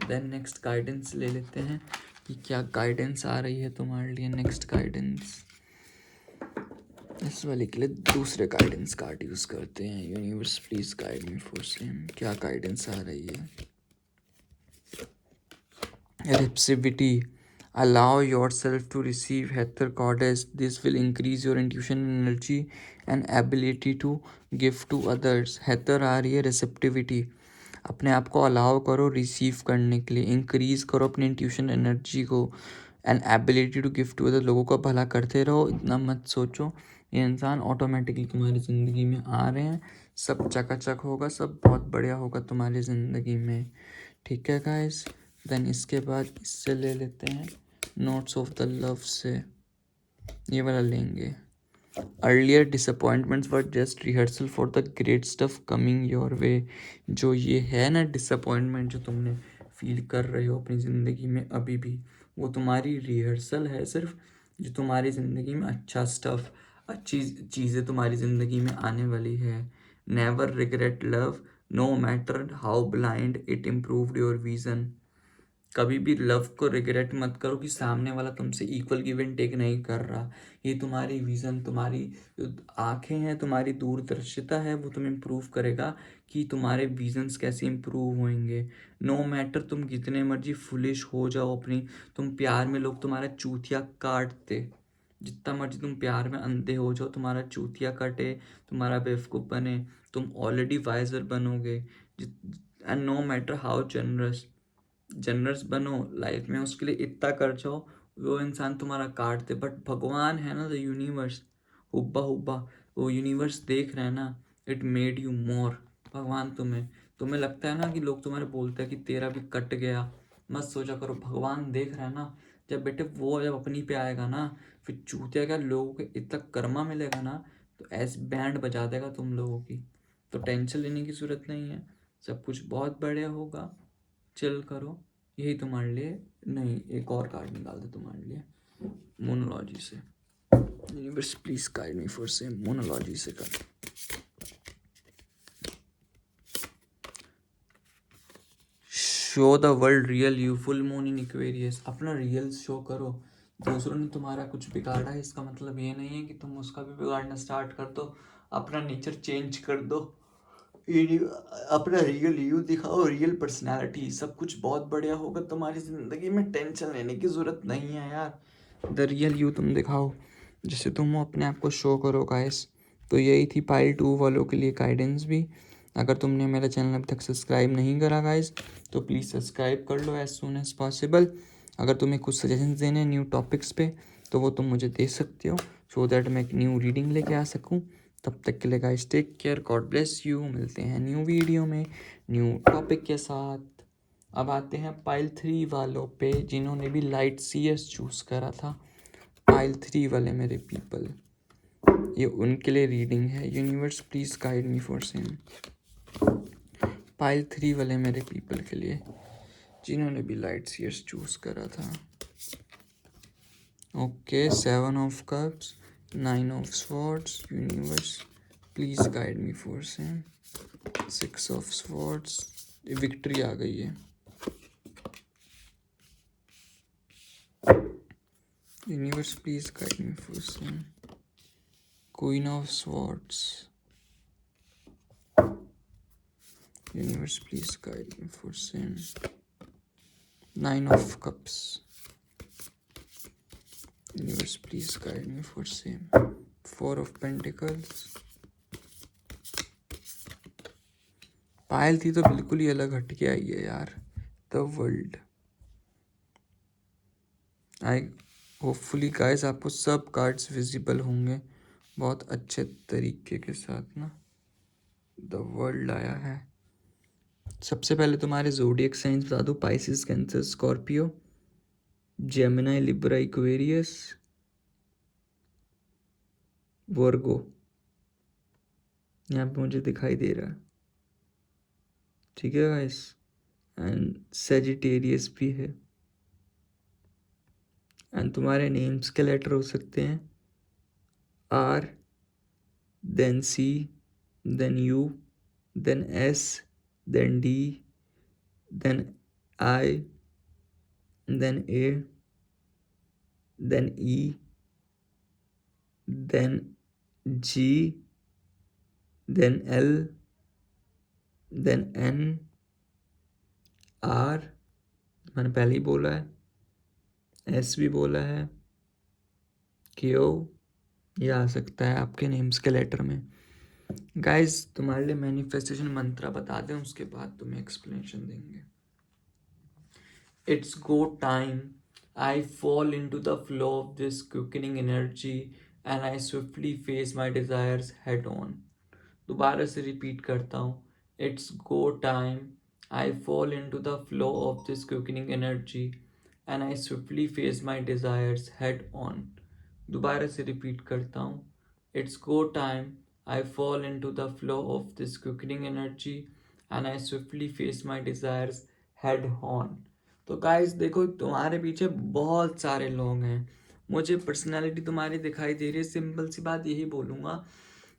देन नेक्स्ट गाइडेंस ले लेते हैं कि क्या गाइडेंस आ रही है तुम्हारे लिए। नेक्स्ट गाइडेंस, इस वाले के लिए दूसरे गाइडेंस कार्ड यूज़ करते हैं। Universe please guide me for same, क्या गाइडेंस आ रही है। Receptivity, allow yourself to receive Heather Goddess. This will increase your intuition, energy and ability to give to others. Heather आ रही है receptivity, अपने आप को अलाउ करो रिसीव करने के लिए, इंक्रीज करो अपनी इंट्यूशन एनर्जी को and ability to give to other. लोगों का भला करते रहो, इतना मत सोचो, ये इंसान ऑटोमेटिकली तुम्हारी ज़िंदगी में आ रहे हैं, सब चकाचक होगा, सब बहुत बढ़िया होगा तुम्हारी ज़िंदगी में, ठीक है गाइस। देन इसके बाद इससे ले लेते हैं नोट्स ऑफ द लव से, ये वाला लेंगे। Earlier disappointments were just rehearsal for the great stuff coming your way. जो ये है ना डिसअपॉइंटमेंट जो तुमने फील कर रहे हो अपनी ज़िंदगी में अभी भी, वो तुम्हारी रिहर्सल है सिर्फ, जो तुम्हारी ज़िंदगी में अच्छा स्टफ, अच्छी चीज़ें तुम्हारी ज़िंदगी में आने वाली है। Never regret love, no matter how blind it improved your vision. कभी भी लव को रिग्रेट मत करो कि सामने वाला तुमसे इक्वल गिव एंड टेक नहीं कर रहा। ये तुम्हारी विज़न, तुम्हारी जो आँखें हैं, तुम्हारी दूरदर्शिता है, वो तुम्हें इम्प्रूव करेगा कि तुम्हारे विजन्स कैसे इम्प्रूव होंगे। नो मैटर तुम कितने मर्जी फुलिश हो जाओ अपनी, तुम प्यार में लोग तुम्हारा चूतिया काटते, जितना मर्जी तुम प्यार में अंधे हो जाओ, तुम्हारा चूतिया कटे, तुम्हारा बेवकूफ़ बने, तुम ऑलरेडी वाइजर बनोगे। And no matter how generous बनो लाइफ में, उसके लिए इतना कर जाओ, वो इंसान तुम्हारा काट दे, बट भगवान है ना, द यूनिवर्स, हुब्बा हुब्बा, वो यूनिवर्स देख रहे हैं ना, इट मेड यू मोर। भगवान तुम्हें लगता है ना कि लोग तुम्हारे बोलते हैं कि तेरा भी कट गया, मत सोचा करो, भगवान देख रहा है ना। जब बेटे वो जब अपनी पे आएगा ना, फिर चूतिया क्या लोगों को इतना कर्मा मिलेगा ना, तो ऐसे बैंड बजा देगा तुम लोगों की। तो टेंशन लेने की ज़रूरत नहीं है, सब कुछ बहुत बढ़िया होगा, चिल करो। यही तुम्हारे लिए, नहीं एक और कार्ड निकाल दे तुम्हारे लिए मोनोलॉजी से। Universe please guide me for same, मोनोलॉजी से कर। Show the world real you, full moon in Aquarius, अपना रियल शो करो। दूसरों ने तुम्हारा कुछ बिगाड़ा है, इसका मतलब ये नहीं है कि तुम उसका भी बिगाड़ना स्टार्ट कर दो, अपना नेचर चेंज कर दो, अपना रियल यू दिखाओ, रियल पर्सनालिटी, सब कुछ बहुत बढ़िया होगा तुम्हारी ज़िंदगी में, टेंशन लेने की ज़रूरत नहीं है यार। द रियल यू तुम दिखाओ, जिससे तुम अपने आप को शो करो गाइस। तो यही थी पाइल 2 वालों के लिए गाइडेंस भी। अगर तुमने मेरा चैनल अभी तक सब्सक्राइब नहीं करा गाइस, तो प्लीज़ सब्सक्राइब कर लो एज सुन एज पॉसिबल। अगर तुम्हें कुछ सजेशंस देने न्यू टॉपिक्स पे, तो वो तुम मुझे दे सकते हो, सो दैट मैं एक न्यू रीडिंग लेके आ सकूँ। तब तक के लिए guys take care, God bless you, मिलते हैं न्यू वीडियो में न्यू टॉपिक के साथ। अब आते हैं पाइल 3 वालों पे, जिन्होंने भी लाइट CS चूज़ करा था। पाइल 3 वाले मेरे पीपल, ये उनके लिए रीडिंग है। Universe please guide me for same. Pile 3 वाले मेरे पीपल के लिए, जिन्होंने भी लाइट CS चूज़ करा था। Okay, 7 of cups, 9 of swords, universe please guide me for same. 6 of swords, victory आ गई है। Universe please guide me for same. Queen of swords, universe please guide me for same. 9 of cups, universe please guide me for same. 4 of pentacles. Payal थी तो बिल्कुल ही अलग हट के आई है यार, the world. I hopefully guys आपको सब कार्ड्स विजिबल होंगे बहुत अच्छे तरीके के साथ ना। द वर्ल्ड आया है। सबसे पहले तुम्हारे ज़ोडिएक साइंस बता दो, Pisces, Cancer, Scorpio, Gemini, Libra, Aquarius, Virgo, यहाँ पे मुझे दिखाई दे रहा है, ठीक है गाइस। एंड सेजिटेरियस भी है। एंड तुम्हारे नेम्स के लेटर हो सकते हैं R, then C, then U, then S, then D, then I, then A, then E, then G, then L, then N, R, मैंने पहले ही बोला है, S भी बोला है, Q, ये आ सकता है आपके नेम्स के लेटर में। गाइस तुम्हारे लिए मैनिफेस्टेशन मंत्र बता दें, उसके बाद तुम्हें एक्सप्लेनेशन देंगे। It's go time, I fall into the flow of this quickening energy and I swiftly face my desires head on. दोबारा से रिपीट करता हूँ। It's go time, I fall into the flow of this quickening energy and I swiftly face my desires head on. दोबारा से repeat करता हूँ। It's go time, I fall into the flow of this quickening energy and I swiftly face my desires head on. तो guys देखो तुम्हारे पीछे बहुत सारे लोग हैं, मुझे पर्सनालिटी तुम्हारी दिखाई दे रही है। सिंपल सी बात यही बोलूँगा,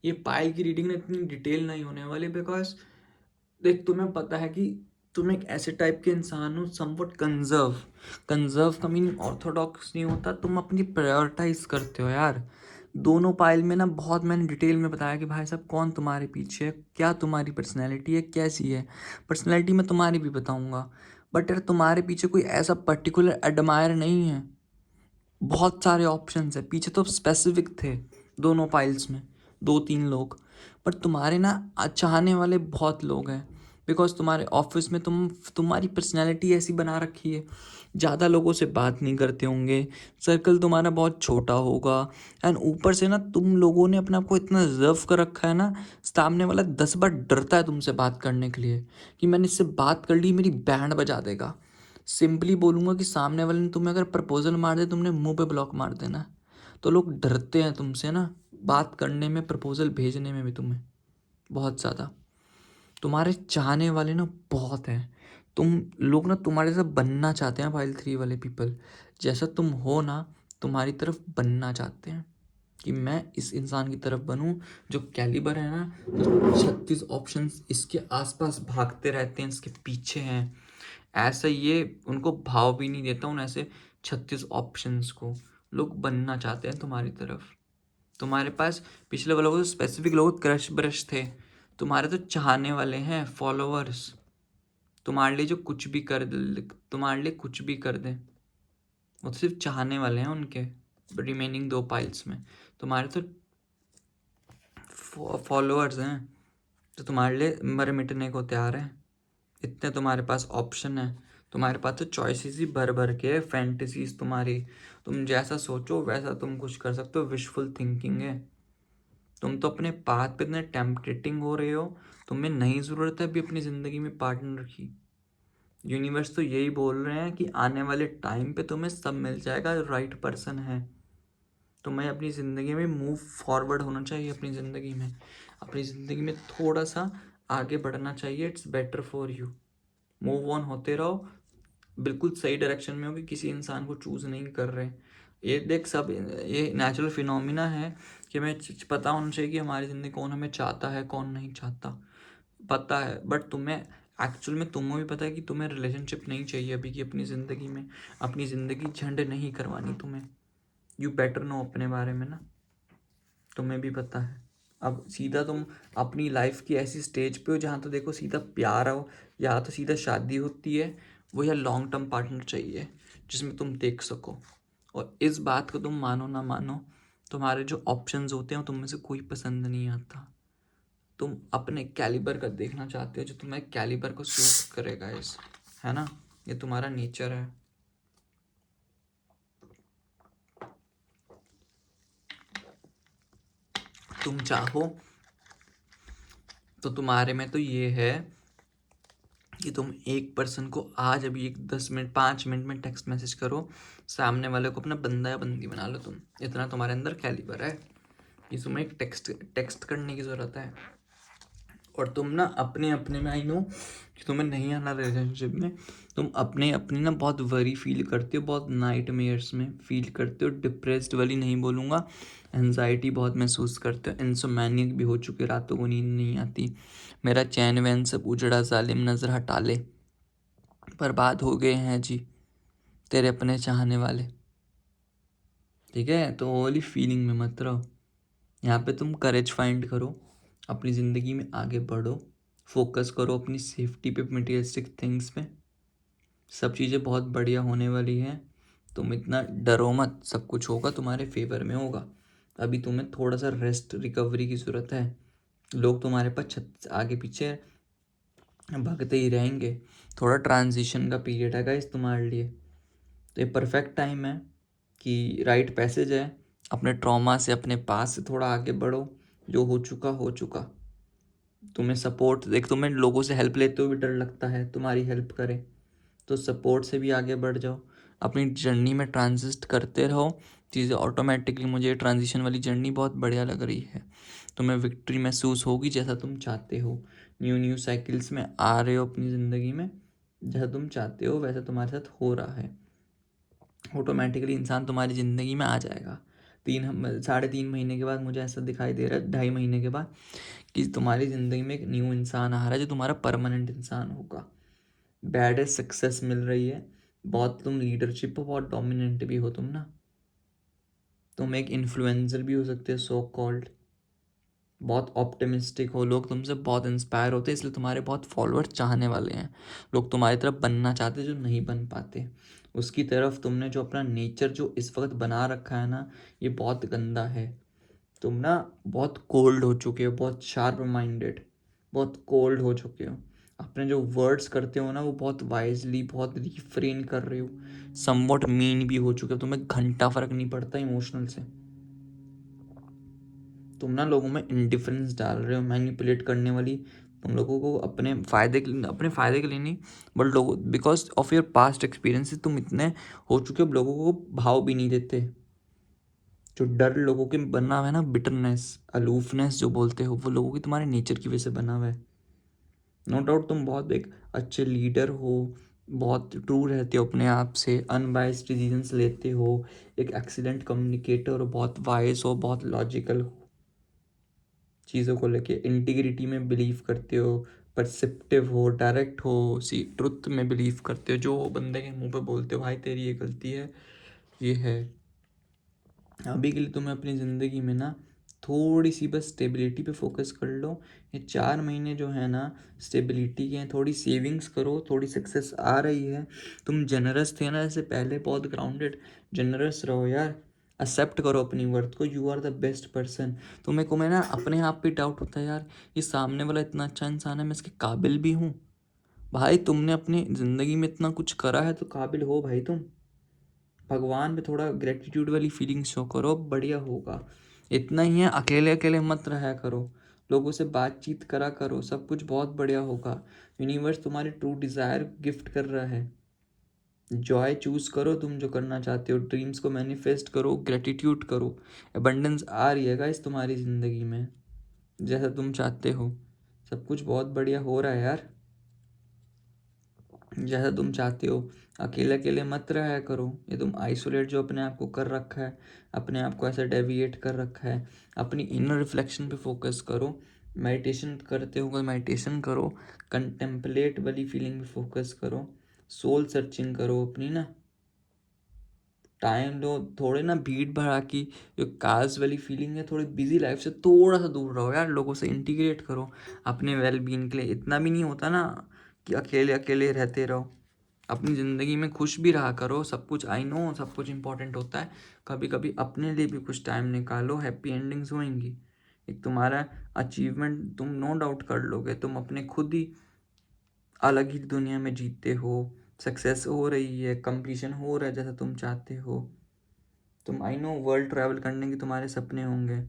ये पाई की रीडिंग ना इतनी डिटेल नहीं होने वाली, बिकॉज देख तुम्हें पता है कि तुम एक ऐसे टाइप के इंसान हो समवट कंजर्व। कंजर्व का मीनिंग ऑर्थोडॉक्स नहीं होता, तुम अपनी प्रायोरिटाइज करते हो यार। दोनों पाइल में ना बहुत मैंने डिटेल में बताया कि भाई साहब कौन तुम्हारे पीछे है, क्या तुम्हारी पर्सनैलिटी है, कैसी है। पर्सनैलिटी मैं तुम्हारी भी बताऊंगा, बट यार तुम्हारे पीछे कोई ऐसा पर्टिकुलर एडमायर नहीं है। बहुत सारे ऑप्शंस है पीछे, तो स्पेसिफिक थे दोनों पाइल्स में 2-3 लोग, पर तुम्हारे ना चाहने वाले बहुत लोग हैं। बिकॉज तुम्हारे ऑफिस में तुम्हारी पर्सनैलिटी ऐसी बना रखी है, ज़्यादा लोगों से बात नहीं करते होंगे, सर्कल तुम्हारा बहुत छोटा होगा, एंड ऊपर से ना तुम लोगों ने अपने आप को इतना रिजर्व कर रखा है ना, सामने वाला 10 बार डरता है तुमसे बात करने के लिए कि मैंने इससे बात कर ली मेरी बैंड बजा देगा। सिंपली बोलूँगा कि सामने वाले ने तुम्हें अगर प्रपोजल मार दे, तुमने मुंह पे ब्लॉक मार देना है। तो लोग डरते हैं तुमसे ना बात करने में, प्रपोजल भेजने में भी तुम्हें बहुत ज़्यादा। तुम्हारे चाहने वाले ना बहुत हैं, तुम लोग ना तुम्हारे साथ बनना चाहते हैं। फाइल 3 वाले पीपल जैसा तुम हो ना, तुम्हारी तरफ बनना चाहते हैं कि मैं इस इंसान की तरफ बनूं जो कैलिबर है ना, तो 36 ऑप्शंस इसके आसपास भागते रहते हैं, इसके पीछे हैं। ऐसा ये उनको भाव भी नहीं देता उन ऐसे 36 ऑप्शंस को। लोग बनना चाहते हैं तुम्हारी तरफ। तुम्हारे पास पिछले वालों को तो स्पेसिफिक लोग क्रश ब्रश थे, तुम्हारे तो चाहने वाले हैं, फॉलोअर्स। तुम्हारे लिए जो कुछ भी कर दे, तुम्हारे लिए कुछ भी कर दें, वो तो सिर्फ चाहने वाले हैं उनके रिमेनिंग 2 पाइल्स में। तुम्हारे तो फॉलोअर्स हैं तो तुम्हारे लिए मर मिटने को तैयार है। इतने तुम्हारे पास ऑप्शन है, तुम्हारे पास तो चॉइसेस ही भर भर के, फैंटेसीज तुम्हारी, तुम जैसा सोचो वैसा तुम कुछ कर सकते हो। विशफुल थिंकिंग है। तुम तो अपने पाथ पे इतने टेम्पटेटिंग हो रहे हो, तुम्हें नहीं ज़रूरत है अभी अपनी ज़िंदगी में पार्टनर की। यूनिवर्स तो यही बोल रहे हैं कि आने वाले टाइम पे तुम्हें सब मिल जाएगा, राइट पर्सन है। तुम्हें अपनी ज़िंदगी में मूव फॉरवर्ड होना चाहिए, अपनी ज़िंदगी में थोड़ा सा आगे बढ़ना चाहिए। It's better for you, move on होते रहो, बिल्कुल सही डायरेक्शन में हो कि किसी इंसान को चूज़ नहीं कर रहे। ये देख सब ये नेचुरल फिनोमिना है कि हमें पता होना चाहिए कि हमारी ज़िंदगी कौन हमें चाहता है कौन नहीं चाहता, पता है। बट तुम्हें एक्चुअल में तुम्हें भी पता है कि तुम्हें रिलेशनशिप नहीं चाहिए अभी की अपनी ज़िंदगी में, अपनी ज़िंदगी झंड नहीं करवानी तुम्हें। यू बेटर नो अपने बारे में ना, तुम्हें भी पता है। अब सीधा तुम अपनी लाइफ की ऐसी स्टेज पे हो जहाँ तो देखो सीधा प्यार हो या तो सीधा शादी होती है, वो या लॉन्ग टर्म पार्टनर चाहिए जिसमें तुम देख सको। और इस बात को तुम मानो ना मानो, तुम्हारे जो ऑप्शंस होते हैं वो तुम में से कोई पसंद नहीं आता। तुम अपने कैलिबर का देखना चाहते हो जो तुम्हारे कैलिबर को सूट करेगा, इस है ना, ये तुम्हारा नेचर है। तुम चाहो तो तुम्हारे में तो ये है कि तुम एक पर्सन को आज अभी एक 10 मिनट 5 मिनट में टेक्स्ट मैसेज करो, सामने वाले को अपना बंदा या बंदी बना लो। तुम इतना तुम्हारे अंदर कैलिबर है कि तुम्हें एक टेक्स्ट करने की ज़रूरत है। और तुम ना अपने अपने में, आई नो कि तुम्हें नहीं आना रिलेशनशिप में, तुम अपने अपने ना बहुत वरी फील करते हो, बहुत नाइट मेयर्स में फील करते हो, डिप्रेस्ड वाली नहीं बोलूँगा, एनजाइटी बहुत महसूस करते हो, इंसोमैनिक भी हो चुके, रातों को नींद नहीं आती, मेरा चैन वैन सब उजड़ा जालिम नज़र हटा ले, बर्बाद हो गए हैं जी तेरे अपने चाहने वाले। ठीक है, तो वो वाली फीलिंग में मत रहो। यहाँ पे तुम करेज फाइंड करो, अपनी ज़िंदगी में आगे बढ़ो, फोकस करो अपनी सेफ्टी पे, मटेरियलिस्टिक थिंग्स पे, सब चीज़ें बहुत बढ़िया होने वाली हैं, तुम इतना डरो मत, सब कुछ होगा तुम्हारे फेवर में होगा। अभी तुम्हें थोड़ा सा रेस्ट रिकवरी की ज़रूरत है, लोग तुम्हारे पास छत आगे पीछे भागते ही रहेंगे, थोड़ा ट्रांजिशन का पीरियड है गाइस तुम्हारे लिए, तो ये परफेक्ट टाइम है कि राइट पैसेज है, अपने ट्रॉमा से, अपने पास से थोड़ा आगे बढ़ो, जो हो चुका हो चुका। तुम्हें सपोर्ट, देख तुम्हें लोगों से हेल्प लेते हुए भी डर लगता है, तुम्हारी हेल्प करें, तो सपोर्ट से भी आगे बढ़ जाओ, अपनी जर्नी में ट्रांजिस्ट करते रहो चीज़ें ऑटोमेटिकली। मुझे ट्रांजिशन वाली जर्नी बहुत बढ़िया लग रही है, तुम्हें विक्ट्री महसूस होगी जैसा तुम चाहते हो, न्यू न्यू साइकिल्स में आ रहे हो अपनी ज़िंदगी में, जैसा तुम चाहते हो वैसा तुम्हारे साथ हो रहा है, ऑटोमेटिकली इंसान तुम्हारी ज़िंदगी में आ जाएगा। 3.5 महीने के बाद मुझे ऐसा दिखाई दे रहा है, 2.5 महीने के बाद, कि तुम्हारी ज़िंदगी में एक न्यू इंसान आ रहा है जो तुम्हारा परमानेंट इंसान होगा। बैड है, सक्सेस मिल रही है, बहुत तुम लीडरशिप हो, बहुत डोमिनेंट भी हो तुम ना, तुम एक इन्फ्लुएंसर भी हो सकते हो सो कॉल्ड, बहुत ऑप्टिमिस्टिक हो, लोग तुमसे बहुत इंस्पायर होते हैं, इसलिए तुम्हारे बहुत फॉलोअर चाहने वाले हैं, लोग तुम्हारी तरफ बनना चाहते जो नहीं बन पाते, उसकी तरफ तुमने जो अपना नेचर जो इस वक्त बना रखा है ना, ये बहुत गंदा है। तुम ना बहुत कोल्ड हो चुके हो, बहुत शार्प माइंडेड, बहुत कोल्ड हो चुके हो, अपने जो वर्ड्स करते हो ना वो बहुत वाइजली, बहुत रिफ्रेन कर रहे हो, समवॉट मीन भी हो चुके हो, तुम्हें घंटा फर्क नहीं पड़ता इमोशनल से, तुम ना लोगों में इंडिफरेंस डाल रहे हो, मैनिपुलेट करने वाली, तुम लोगों को अपने फ़ायदे के लिए नहीं, बट लोगों because of your past experiences तुम इतने हो चुके हो, लोगों को भाव भी नहीं देते, जो डर लोगों के बना हुआ है ना, बिटरनेस, अलूफनेस जो बोलते हो, वो लोगों की तुम्हारे नेचर की वजह से बना हुआ है। नो डाउट तुम बहुत एक अच्छे लीडर हो, बहुत ट्रू रहते हो अपने आप से, अनबायस्ड डिसीजंस लेते हो, एक एक्सीलेंट कम्युनिकेटर हो, बहुत वाइज हो, बहुत लॉजिकल हो, चीज़ों को लेके इंटीग्रिटी में बिलीव करते हो, परसेप्टिव हो, डायरेक्ट हो, सी ट्रुथ में बिलीव करते हो, जो बंदे के मुंह पे बोलते हो भाई तेरी ये गलती है, ये है। अभी के लिए तुम्हें अपनी ज़िंदगी में ना थोड़ी सी बस स्टेबिलिटी पे फोकस कर लो, ये 4 महीने जो है ना स्टेबिलिटी के हैं, थोड़ी सेविंग्स करो, थोड़ी सक्सेस आ रही है, तुम जनरस थे ना जैसे पहले, बहुत ग्राउंडेड, जनरस रहो यार, एक्सेप्ट करो अपनी वर्थ को, you are the best person. तुम्हें को मैं ना अपने आप पे डाउट होता है यार, ये सामने वाला इतना अच्छा इंसान है, मैं इसके काबिल भी हूँ। भाई तुमने अपनी ज़िंदगी में इतना कुछ करा है तो काबिल हो भाई तुम, भगवान पे थोड़ा ग्रेटिट्यूड वाली फीलिंग शो करो, बढ़िया होगा। इतना ही है, अकेले अकेले मत रहा करो, लोगों से बातचीत करा करो, सब कुछ बहुत बढ़िया होगा। यूनिवर्स तुम्हारे ट्रू डिज़ायर गिफ्ट कर रहा है, जॉय चूज़ करो, तुम जो करना चाहते हो, ड्रीम्स को मैनिफेस्ट करो, ग्रेटिट्यूड करो, एबंडेंस आ रही है गाइस तुम्हारी ज़िंदगी में, जैसा तुम चाहते हो, सब कुछ बहुत बढ़िया हो रहा है यार, जैसा तुम चाहते हो। अकेले अकेले मत रहा करो, ये तुम आइसोलेट जो अपने आप को कर रखा है, अपने आप को ऐसा डेविएट कर रखा है, अपनी इनर रिफ्लेक्शन पे फोकस करो, मेडिटेशन करते हो मेडिटेशन करो, कंटेम्पलेट वाली फीलिंग पे फोकस करो, सोल सर्चिंग करो अपनी ना, टाइम लो, थोड़े ना भीड़ भड़ा की जो काज वाली फीलिंग है, थोड़ी बिजी लाइफ से थोड़ा सा दूर रहो यार, लोगों से इंटीग्रेट करो अपने वेल बीइंग के लिए, इतना भी नहीं होता ना कि अकेले अकेले रहते रहो, अपनी ज़िंदगी में खुश भी रहा करो, सब कुछ आई नो सब कुछ इंपॉर्टेंट होता है, कभी कभी अपने लिए भी कुछ टाइम निकालो, हैप्पी एंडिंग्स होंगी, एक तुम्हारा अचीवमेंट तुम नो डाउट कर लोगे, तुम अपने खुद ही अलग ही दुनिया में जीते हो, सक्सेस हो रही है, कंप्लीशन हो रहा है जैसा तुम चाहते हो, तुम आई नो वर्ल्ड ट्रैवल करने के तुम्हारे सपने होंगे,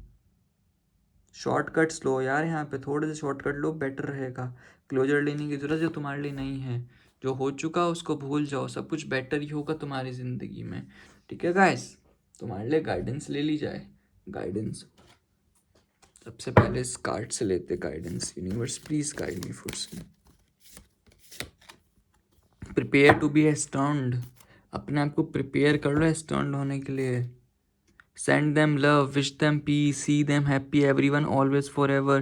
शॉर्टकट्स लो यार, यहाँ पे थोड़े से शॉर्टकट लो, बेटर रहेगा, क्लोजर लेने की ज़रूरत जो तुम्हारे लिए नहीं है, जो हो चुका उसको भूल जाओ, सब कुछ बेटर ही होगा तुम्हारी ज़िंदगी में। ठीक है गाइस, तुम्हारे लिए गाइडेंस ले ली जाए, गाइडेंस सबसे पहले इस कार्ड से लेते guidance. Universe please guide me for see. Prepare to be stunned, अपने आप को प्रिपेयर कर लो स्टर्न्ड होने के लिए। Send them love, wish them peace, see them happy, everyone always forever,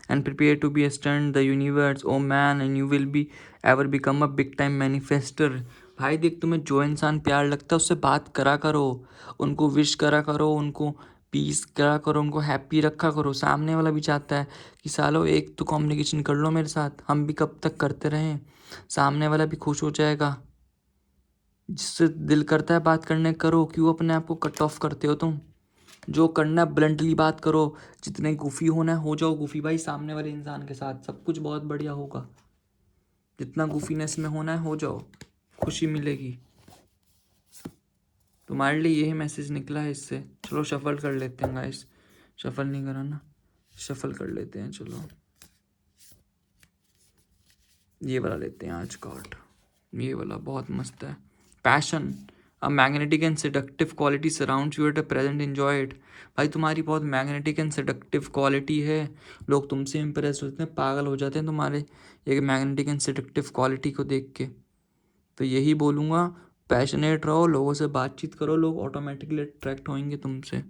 and prepare to be stunned the universe, oh man, and you will be ever become a big time manifester। भाई देख, तुम्हें जो इंसान प्यार लगता है उससे बात करा करो, उनको विश करा करो, उनको पीस करा करो, उनको हैप्पी रखा करो। सामने वाला भी चाहता है कि सालो एक तो कम्युनिकेशन कर लो मेरे साथ, हम भी कब तक करते रहें। सामने वाला भी खुश हो जाएगा। जिससे दिल करता है बात करने करो, क्यों अपने आप को कट ऑफ करते हो तुम। जो करना ब्लंटली बात करो, जितने गुफी होना है हो जाओ गुफी भाई सामने वाले इंसान के साथ, सब कुछ बहुत बढ़िया होगा। जितना गुफीनेस में होना है हो जाओ, खुशी मिलेगी। तुम्हारे लिए यही मैसेज निकला है इससे। चलो शफल कर लेते हैं गाइस, शफल नहीं करा ना, शफल कर लेते हैं। चलो ये वाला लेते हैं आज कार्ड, ये वाला बहुत मस्त है। Passion, a magnetic and seductive quality surrounds you at a present, enjoy it. भाई तुम्हारी बहुत मैग्नेटिक एंड सेडक्टिव क्वालिटी है, लोग तुमसे इंप्रेस होते हैं, पागल हो जाते हैं तुम्हारे एक मैग्नेटिक एंड सेडक्टिव क्वालिटी को देख के। तो यही बोलूँगा, पैशनेट रहो, लोगों से बातचीत करो, लोग ऑटोमेटिकली अट्रैक्ट होंगे तुमसे।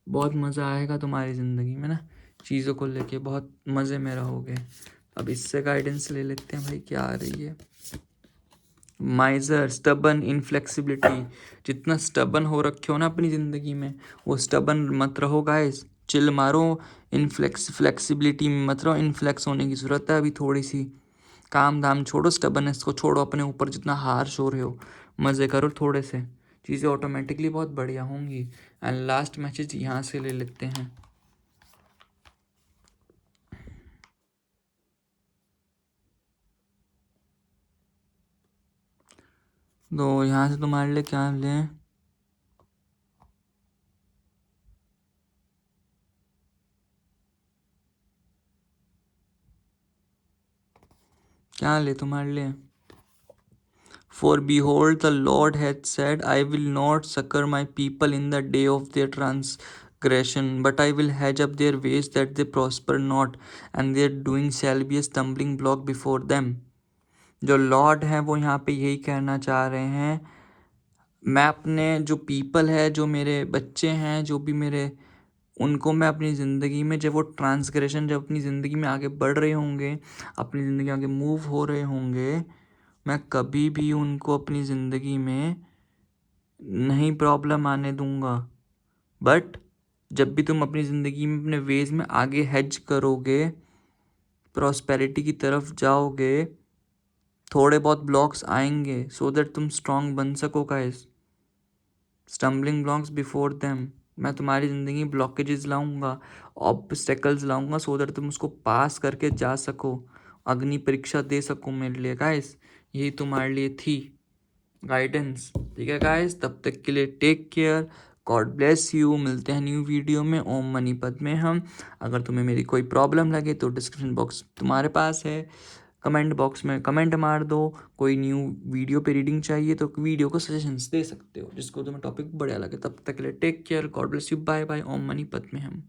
बहुत मज़ा आएगा तुम्हारी ज़िंदगी में ना, चीज़ों को लेके बहुत मज़े में रहोगे। अब इससे गाइडेंस ले लेते हैं भाई, क्या आ रही है। माइजर, स्टबन, इनफ्लेक्सिबिलिटी। जितना स्टबन हो रखे हो ना अपनी ज़िंदगी में, वो स्टबन मत रहो गाइस, चिल मारो। फ्लेक्सिबिलिटी में मत रहो, इनफ्लेक्स होने की ज़रूरत है अभी थोड़ी सी। काम धाम छोड़ो, स्टबननेस को छोड़ो अपने ऊपर, जितना हार्श हो रहे हो मज़े करो थोड़े से, चीज़ें ऑटोमेटिकली बहुत बढ़िया होंगी। एंड लास्ट मैसेज यहाँ से ले लेते हैं। तो यहाँ से तुम्हारे लिए क्या लें, क्या ले तुम्हारे लिए। For behold, the Lord hath said, I will not succor my people in the day of their transgression, but I will hedge up their ways that they prosper not, and their doing shall be a stumbling block before them। जो Lord है वो यहाँ पे यही कहना चाह रहे हैं, मैं अपने जो पीपल है, जो मेरे बच्चे हैं, जो भी मेरे, उनको मैं अपनी ज़िंदगी में, जब वो ट्रांसग्रेशन, जब अपनी ज़िंदगी में आगे बढ़ रहे होंगे, अपनी ज़िंदगी आगे मूव हो रहे होंगे, मैं कभी भी उनको अपनी ज़िंदगी में नहीं प्रॉब्लम आने दूंगा। बट जब भी तुम अपनी ज़िंदगी में अपने वेज में आगे हेज करोगे, प्रॉस्पेरिटी की तरफ जाओगे, थोड़े बहुत ब्लॉक्स आएंगे सो दैट तुम स्ट्रांग बन सको guys. Stumbling blocks before them, मैं तुम्हारी ज़िंदगी में ब्लॉकेजेस लाऊंगा, ऑब्स्टेकल्स लाऊंगा, सो दैट तुम उसको पास करके जा सको, अग्नि परीक्षा दे सको मेरे लिए गाइस। यही तुम्हारे लिए थी गाइडेंस, ठीक है गाइस। तब तक के लिए take care, God bless you. मिलते हैं न्यू वीडियो में, ओम मनीपत में हम। अगर तुम्हें मेरी कोई प्रॉब्लम लगे तो डिस्क्रिप्शन बॉक्स तुम्हारे पास है, कमेंट बॉक्स में कमेंट मार दो। कोई न्यू वीडियो पे रीडिंग चाहिए तो वीडियो को सजेशंस दे सकते हो, जिसको तुम्हें टॉपिक बढ़िया लगे। तब तक के लिए take care, God bless you, bye bye. ओम मनीपत में हम।